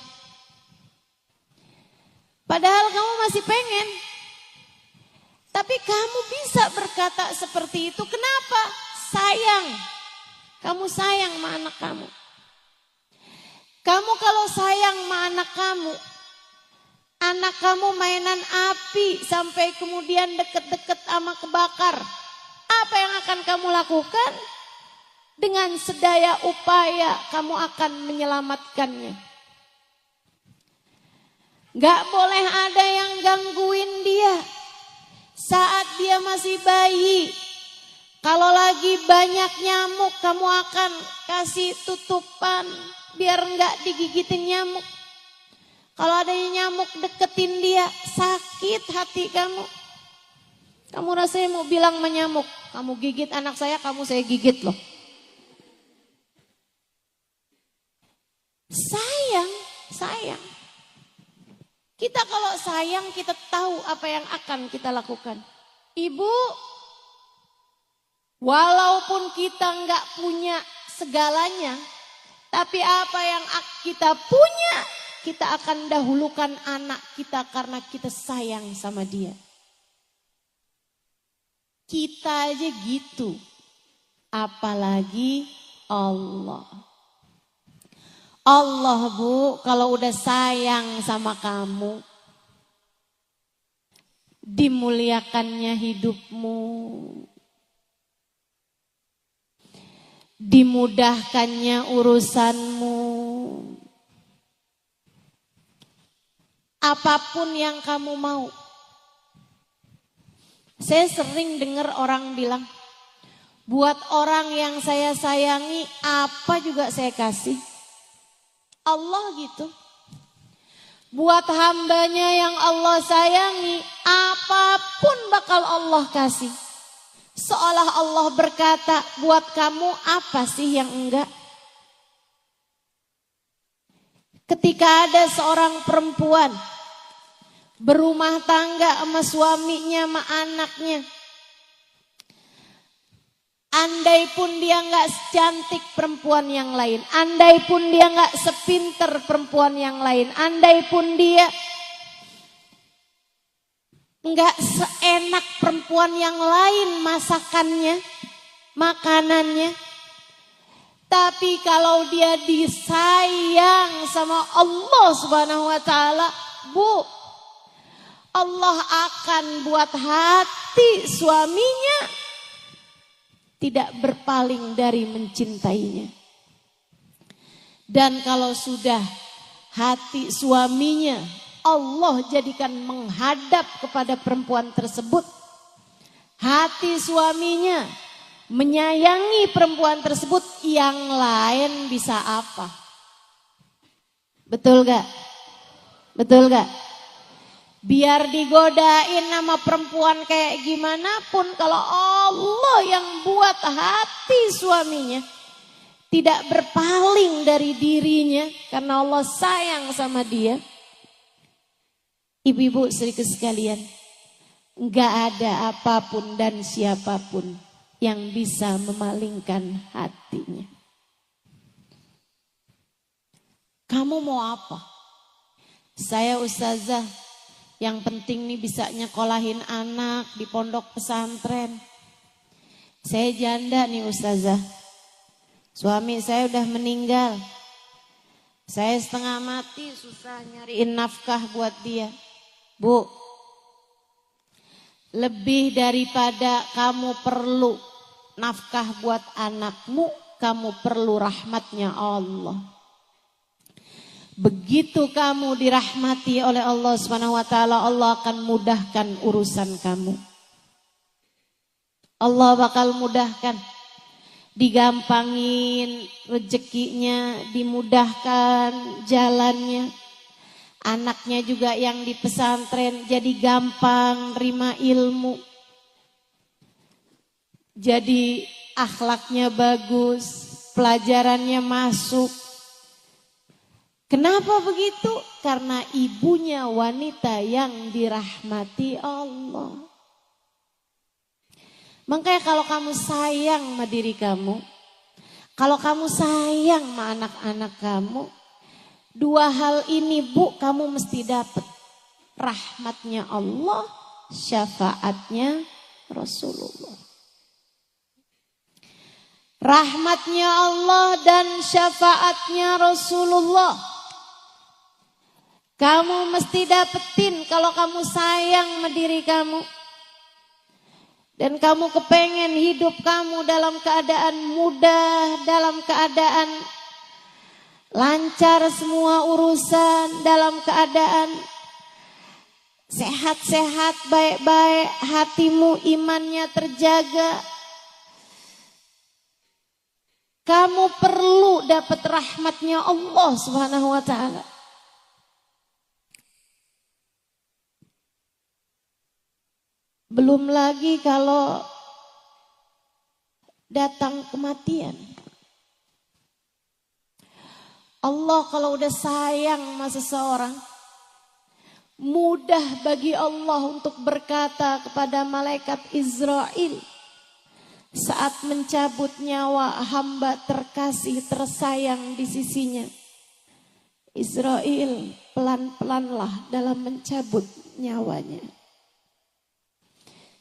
Padahal kamu masih pengen. Tapi kamu bisa berkata seperti itu. Kenapa? Sayang. Kamu sayang sama anak kamu. Kamu kalau sayang sama anak kamu mainan api sampai kemudian deket-deket sama kebakar. Apa yang akan kamu lakukan? Dengan sedaya upaya kamu akan menyelamatkannya. Gak boleh ada yang gangguin dia. Saat dia masih bayi, kalau lagi banyak nyamuk, kamu akan kasih tutupan biar nggak digigitin nyamuk. Kalau ada nyamuk deketin dia, sakit hati kamu. Kamu rasanya mau bilang sama nyamuk, kamu gigit anak saya gigit loh. Sayang. Kita kalau sayang, kita tahu apa yang akan kita lakukan. Ibu, walaupun kita nggak punya segalanya, tapi apa yang kita punya, kita akan dahulukan anak kita karena kita sayang sama dia. Kita aja gitu, apalagi Allah. Allah Bu, kalau udah sayang sama kamu, dimuliakannya hidupmu, dimudahkannya urusanmu. Apapun yang kamu mau. Saya sering dengar orang bilang, buat orang yang saya sayangi, apa juga saya kasih. Allah gitu. Buat hambanya yang Allah sayangi, apapun bakal Allah kasih. Seolah Allah berkata, buat kamu apa sih yang enggak? Ketika ada seorang perempuan berumah tangga sama suaminya, sama anaknya, andai pun dia nggak secantik perempuan yang lain, andai pun dia nggak sepinter perempuan yang lain, andai pun dia nggak seenak perempuan yang lain masakannya, makanannya, tapi kalau dia disayang sama Allah Subhanahu wa taala, Bu, Allah akan buat hati suaminya tidak berpaling dari mencintainya. Dan kalau sudah hati suaminya Allah jadikan menghadap kepada perempuan tersebut, hati suaminya menyayangi perempuan tersebut, yang lain bisa apa? Betul gak? Betul gak? Biar digodain sama perempuan kayak gimana pun, kalau Allah yang buat hati suaminya tidak berpaling dari dirinya karena Allah sayang sama dia. Ibu-ibu saudaraku sekalian, enggak ada apapun dan siapapun yang bisa memalingkan hatinya. Kamu mau apa? Saya ustazah, yang penting nih bisa nyekolahin anak di pondok pesantren. Saya janda nih ustazah. Suami saya udah meninggal. Saya setengah mati, susah nyariin nafkah buat dia. Bu, lebih daripada kamu perlu nafkah buat anakmu, kamu perlu rahmatnya Allah. Begitu kamu dirahmati oleh Allah Subhanahu wa taala, Allah akan mudahkan urusan kamu. Allah bakal mudahkan, digampangin rezekinya, dimudahkan jalannya. Anaknya juga yang di pesantren jadi gampang terima ilmu. Jadi akhlaknya bagus, pelajarannya masuk. Kenapa begitu? Karena ibunya wanita yang dirahmati Allah. Makanya kalau kamu sayang sama diri kamu, kalau kamu sayang sama anak-anak kamu, dua hal ini bu, kamu mesti dapat. Rahmatnya Allah, syafaatnya Rasulullah. Rahmatnya Allah dan syafaatnya Rasulullah. Kamu mesti dapetin kalau kamu sayang sama diri kamu. Dan kamu kepengen hidup kamu dalam keadaan mudah, dalam keadaan lancar semua urusan, dalam keadaan sehat-sehat, baik-baik, hatimu imannya terjaga. Kamu perlu dapat rahmatnya Allah Subhanahu wa taala. Belum lagi kalau datang kematian. Allah kalau udah sayang sama seseorang, mudah bagi Allah untuk berkata kepada malaikat Israel saat mencabut nyawa hamba terkasih tersayang di sisinya. Israel, pelan-pelanlah dalam mencabut nyawanya.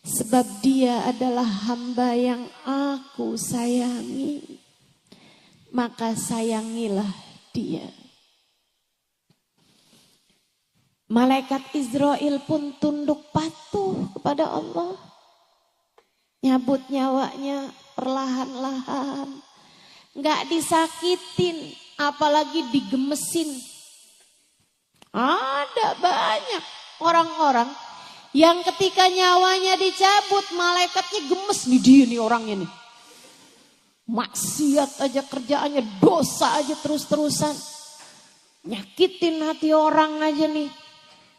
Sebab dia adalah hamba yang aku sayangi, maka sayangilah dia. Malaikat Israel pun tunduk patuh kepada Allah. Nyabut nyawanya perlahan-lahan. Gak disakitin, apalagi digemesin. Ada banyak orang-orang yang ketika nyawanya dicabut, malaikatnya gemes. Nih dia nih orangnya nih. Maksiat aja kerjaannya, dosa aja terus-terusan. Nyakitin hati orang aja nih.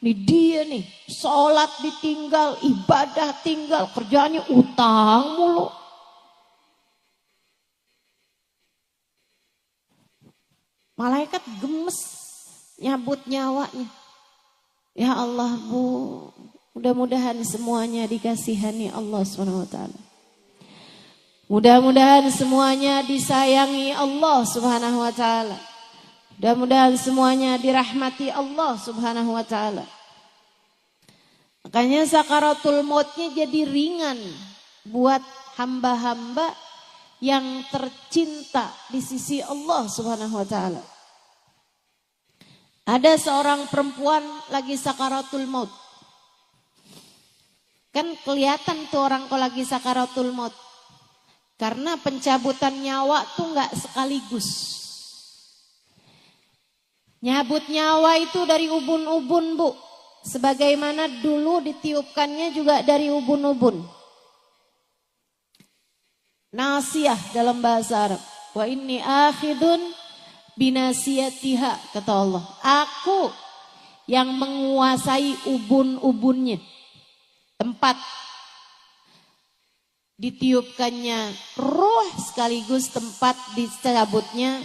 Nih dia nih, sholat ditinggal, ibadah tinggal, kerjaannya utang mulu. Malaikat gemes nyabut nyawanya. Ya Allah bu, mudah-mudahan semuanya dikasihani Allah SWT. Mudah-mudahan semuanya disayangi Allah Subhanahu wa taala. Mudah-mudahan semuanya dirahmati Allah Subhanahu wa taala. Makanya sakaratul mautnya jadi ringan buat hamba-hamba yang tercinta di sisi Allah Subhanahu wa taala. Ada seorang perempuan lagi sakaratul maut. Kan kelihatan tuh orang kalau lagi sakaratul maut. Karena pencabutan nyawa tuh enggak sekaligus. Nyabut nyawa itu dari ubun-ubun bu. Sebagaimana dulu ditiupkannya juga dari ubun-ubun. Nasiyah dalam bahasa Arab. Wa inni akhidun binasiyatiha, kata Allah. Aku yang menguasai ubun-ubunnya. Tempat ditiupkannya ruh sekaligus tempat dicabutnya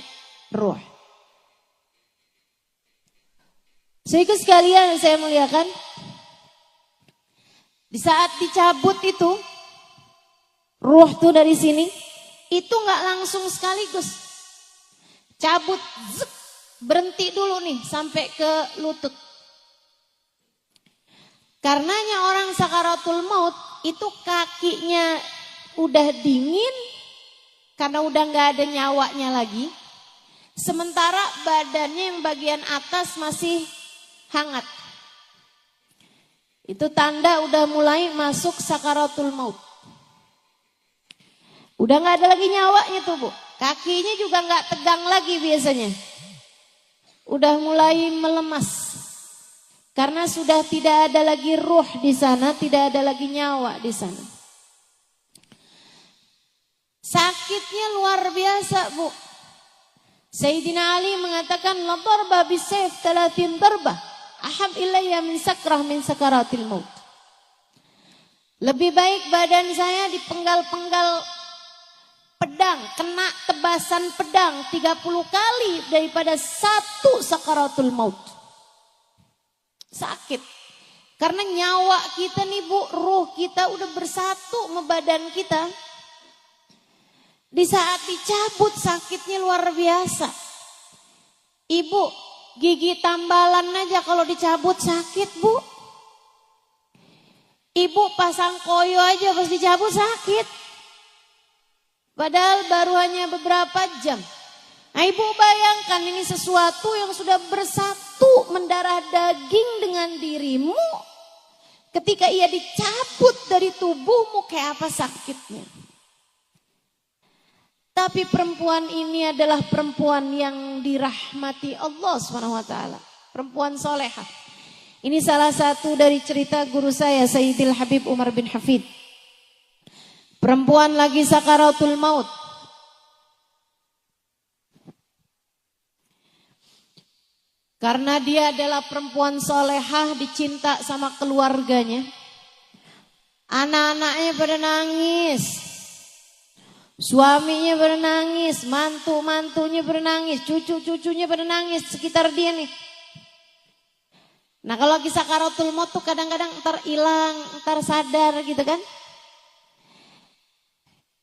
ruh. Sehingga sekalian saya muliakan, di saat dicabut itu ruh tuh dari sini, itu nggak langsung sekaligus. Cabut, zek, berhenti dulu nih sampai ke lutut. Karenanya orang sakaratul maut itu kakinya udah dingin karena udah nggak ada nyawanya lagi. Sementara badannya yang bagian atas masih hangat. Itu tanda udah mulai masuk sakaratul maut. Udah nggak ada lagi nyawanya tuh Bu. Kakinya juga nggak tegang lagi biasanya. Udah mulai melemas. Karena sudah tidak ada lagi ruh di sana, tidak ada lagi nyawa di sana. Sakitnya luar biasa Bu. Sayyidina Ali mengatakan la darba bisayf 30 darbah ahab ilayya min sakrah min sakaratil maut. Lebih baik badan saya dipenggal-penggal pedang, kena tebasan pedang 30 kali daripada satu sakaratul maut. Sakit. Karena nyawa kita nih Bu, ruh kita udah bersatu sama badan kita. Di saat dicabut sakitnya luar biasa. Ibu, gigi tambalan aja kalau dicabut sakit Bu. Ibu pasang koyo aja pas dicabut sakit. Padahal baru hanya beberapa jam. Nah, Ibu bayangkan ini sesuatu yang sudah bersatu mendarah daging dengan dirimu. Ketika ia dicabut dari tubuhmu kayak apa sakitnya. Tapi perempuan ini adalah perempuan yang dirahmati Allah SWT. Perempuan solehah. Ini salah satu dari cerita guru saya Sayyidil Habib Umar bin Hafid. Perempuan lagi sakaratul maut. Karena dia adalah perempuan solehah, dicinta sama keluarganya. Anak-anaknya pada nangis. Suaminya pada nangis, mantu-mantunya pada nangis, cucu-cucunya pada nangis sekitar dia nih. Nah kalau lagi sakaratul maut tuh kadang-kadang ntar hilang, ntar sadar gitu kan.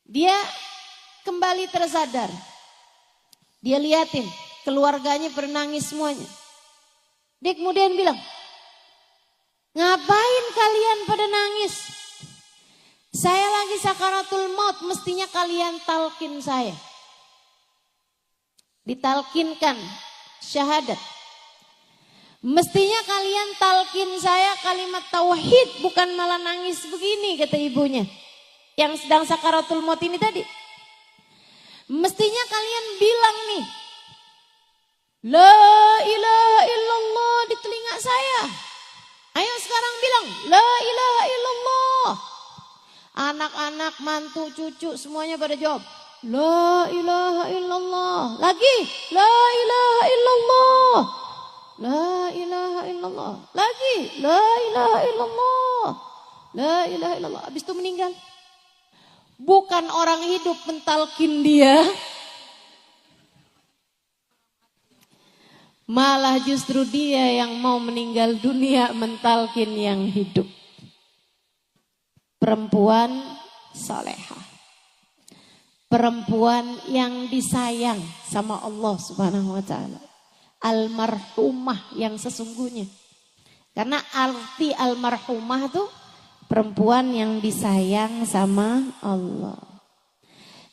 Dia kembali tersadar. Dia liatin keluarganya pada nangis semuanya. Dia kemudian bilang, ngapain kalian pada nangis? Saya lagi sakaratul maut, mestinya kalian talkin saya. Ditalkinkan syahadat. Mestinya kalian talkin saya kalimat tauhid, bukan malah nangis begini, kata ibunya. Yang sedang sakaratul maut ini tadi. Mestinya kalian bilang nih, la ilaha illallah di telinga saya. Ayo sekarang bilang, la ilaha illallah. Anak-anak, mantu, cucu semuanya pada jawab, la ilaha illallah. Lagi, la ilaha illallah. La ilaha illallah. Lagi, la ilaha illallah. La ilaha illallah. Habis itu meninggal. Bukan orang hidup mentalkin dia. Malah justru dia yang mau meninggal dunia mentalkin yang hidup. Perempuan salehah. Perempuan yang disayang sama Allah Subhanahu wa taala. Almarhumah yang sesungguhnya. Karena arti almarhumah tuh perempuan yang disayang sama Allah.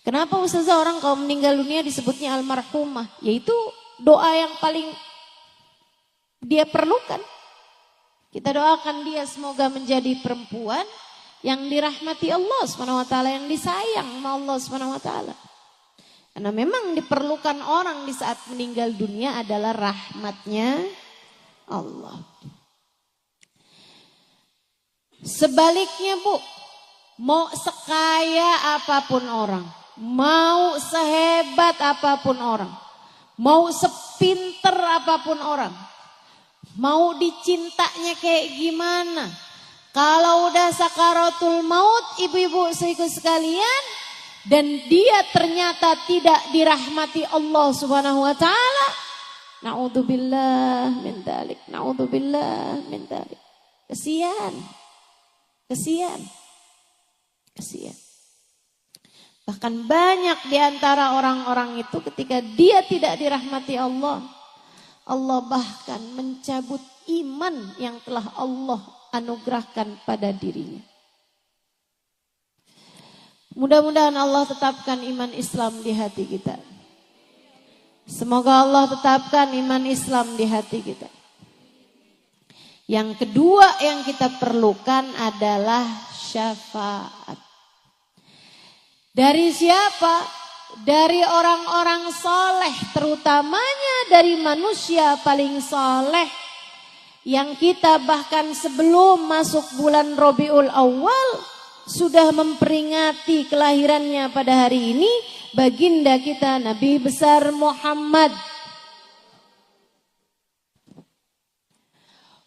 Kenapa Ustazah orang kalau meninggal dunia disebutnya almarhumah? Yaitu doa yang paling dia perlukan. Kita doakan dia semoga menjadi perempuan yang dirahmati Allah SWT, yang disayang sama Allah SWT. Karena memang diperlukan orang di saat meninggal dunia adalah rahmatnya Allah. Sebaliknya Bu, mau sekaya apapun orang, mau sehebat apapun orang, mau sepinter apapun orang, mau dicintanya kayak gimana, kalau udah sakaratul maut ibu-ibu sekalian, dan dia ternyata tidak dirahmati Allah Subhanahu wa taala, naudzubillah min dzalik, naudzubillah min dzalik. Kesian. Bahkan banyak di antara orang-orang itu ketika dia tidak dirahmati Allah, Allah bahkan mencabut iman yang telah Allah anugerahkan pada dirinya. Mudah-mudahan Allah tetapkan iman Islam di hati kita. Semoga Allah tetapkan iman Islam di hati kita. Yang kedua yang kita perlukan adalah syafaat. Dari siapa? Dari orang-orang soleh, terutamanya dari manusia paling soleh. Yang kita bahkan sebelum masuk bulan Rabiul Awal sudah memperingati kelahirannya pada hari ini, baginda kita Nabi besar Muhammad.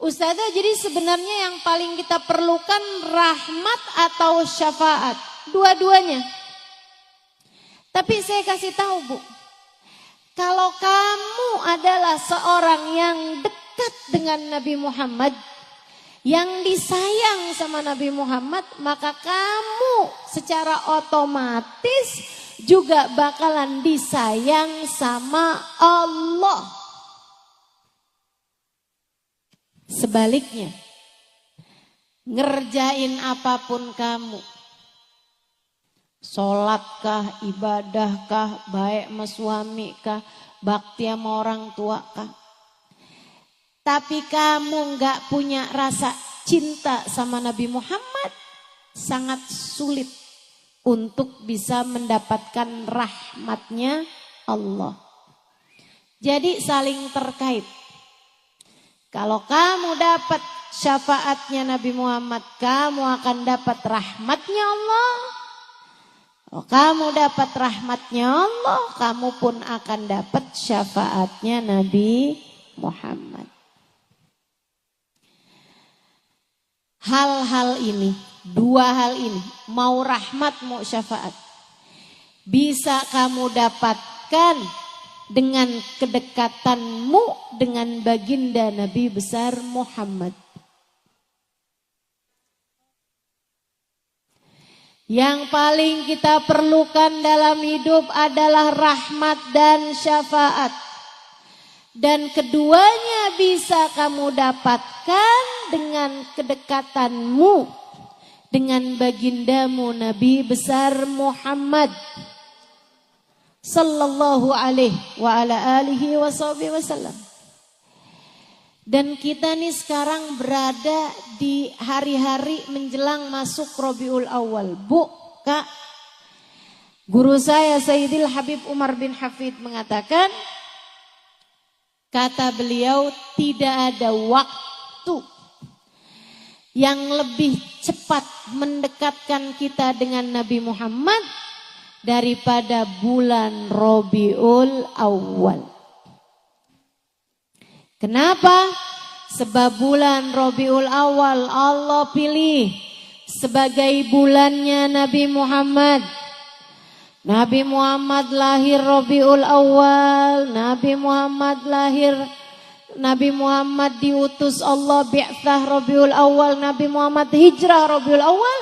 Ustazah, jadi sebenarnya yang paling kita perlukan rahmat atau syafaat? Dua-duanya. Tapi saya kasih tahu, Bu, kalau kamu adalah seorang yang dekat dengan Nabi Muhammad, yang disayang sama Nabi Muhammad, maka kamu secara otomatis juga bakalan disayang sama Allah. Sebaliknya, ngerjain apapun kamu, sholatkah, ibadahkah, baik sama suami kah, bakti sama orang tua kah, tapi kamu gak punya rasa cinta sama Nabi Muhammad, sangat sulit untuk bisa mendapatkan rahmatnya Allah. Jadi saling terkait. Kalau kamu dapat syafaatnya Nabi Muhammad, kamu akan dapat rahmatnya Allah. Kalau kamu dapat rahmatnya Allah, kamu pun akan dapat syafaatnya Nabi Muhammad. Hal-hal ini, dua hal ini, mau rahmat mau syafaat, bisa kamu dapatkan dengan kedekatanmu dengan baginda Nabi besar Muhammad. Yang paling kita perlukan dalam hidup adalah rahmat dan syafaat. Dan keduanya bisa kamu dapatkan dengan kedekatanmu dengan bagindamu Nabi besar Muhammad sallallahu alaihi wa ala alihi wasallam. Dan kita nih sekarang berada di hari-hari menjelang masuk Rabiul Awal. Bu, Kak, guru saya Sayyidil Habib Umar bin Hafid mengatakan, kata beliau, tidak ada waktu yang lebih cepat mendekatkan kita dengan Nabi Muhammad daripada bulan Rabiul Awal. Kenapa? Sebab bulan Rabiul Awal Allah pilih sebagai bulannya Nabi Muhammad. Nabi Muhammad lahir Rabiul Awal, Nabi Muhammad diutus Allah bi'tsah Rabiul Awal, Nabi Muhammad hijrah Rabiul Awal,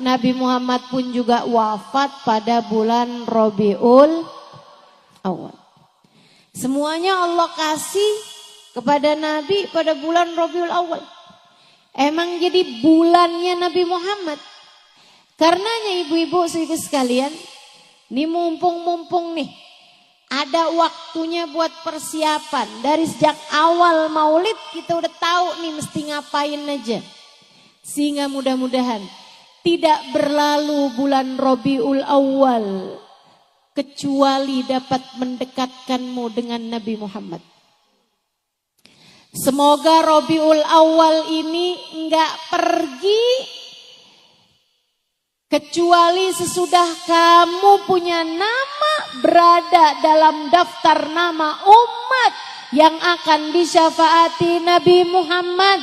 Nabi Muhammad pun juga wafat pada bulan Rabiul Awal. Semuanya Allah kasih kepada Nabi pada bulan Rabiul Awal. Emang jadi bulannya Nabi Muhammad. Karenanya ibu-ibu saudara sekalian, ini mumpung nih ada waktunya buat persiapan. Dari sejak awal maulid kita udah tahu nih mesti ngapain aja. Sehingga mudah-mudahan tidak berlalu bulan Rabiul Awal kecuali dapat mendekatkanmu dengan Nabi Muhammad. Semoga Rabiul Awal ini enggak pergi kecuali sesudah kamu punya nama berada dalam daftar nama umat yang akan disyafaati Nabi Muhammad.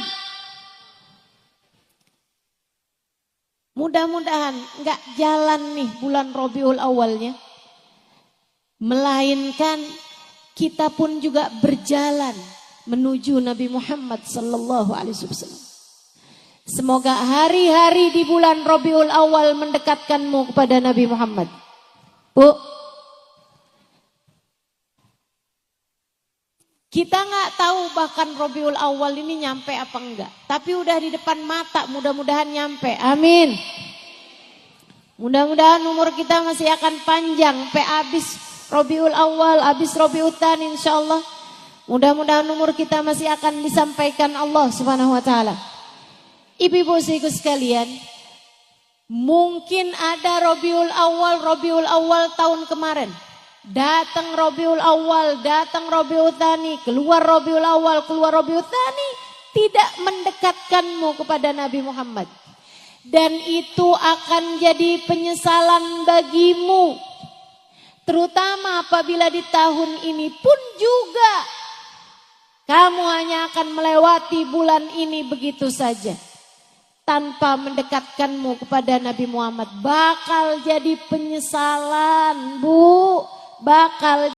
Mudah-mudahan enggak jalan nih bulan Rabiul Awalnya, melainkan kita pun juga berjalan menuju Nabi Muhammad sallallahu alaihi wasallam. Semoga hari-hari di bulan Rabiul Awal mendekatkanmu kepada Nabi Muhammad. Bu, Kita nggak tahu bahkan Rabiul Awal ini nyampe apa enggak. Tapi udah di depan mata, mudah-mudahan nyampe. Amin. Mudah-mudahan umur kita masih akan panjang. Sampai habis Rabiul Awal, habis Rabiul Tsani insyaallah. Mudah-mudahan umur kita masih akan disampaikan Allah Subhanahu wa taala. Ibu-ibu sekalian, mungkin ada Rabiul Awal tahun kemarin. Datang Rabiul Awal, datang Rabiul Tsani, keluar Rabiul Awal, keluar Rabiul Tsani, tidak mendekatkanmu kepada Nabi Muhammad. Dan itu akan jadi penyesalan bagimu. Terutama apabila di tahun ini pun juga kamu hanya akan melewati bulan ini begitu saja. Tanpa mendekatkanmu kepada Nabi Muhammad. Bakal jadi penyesalan, Bu. Bakal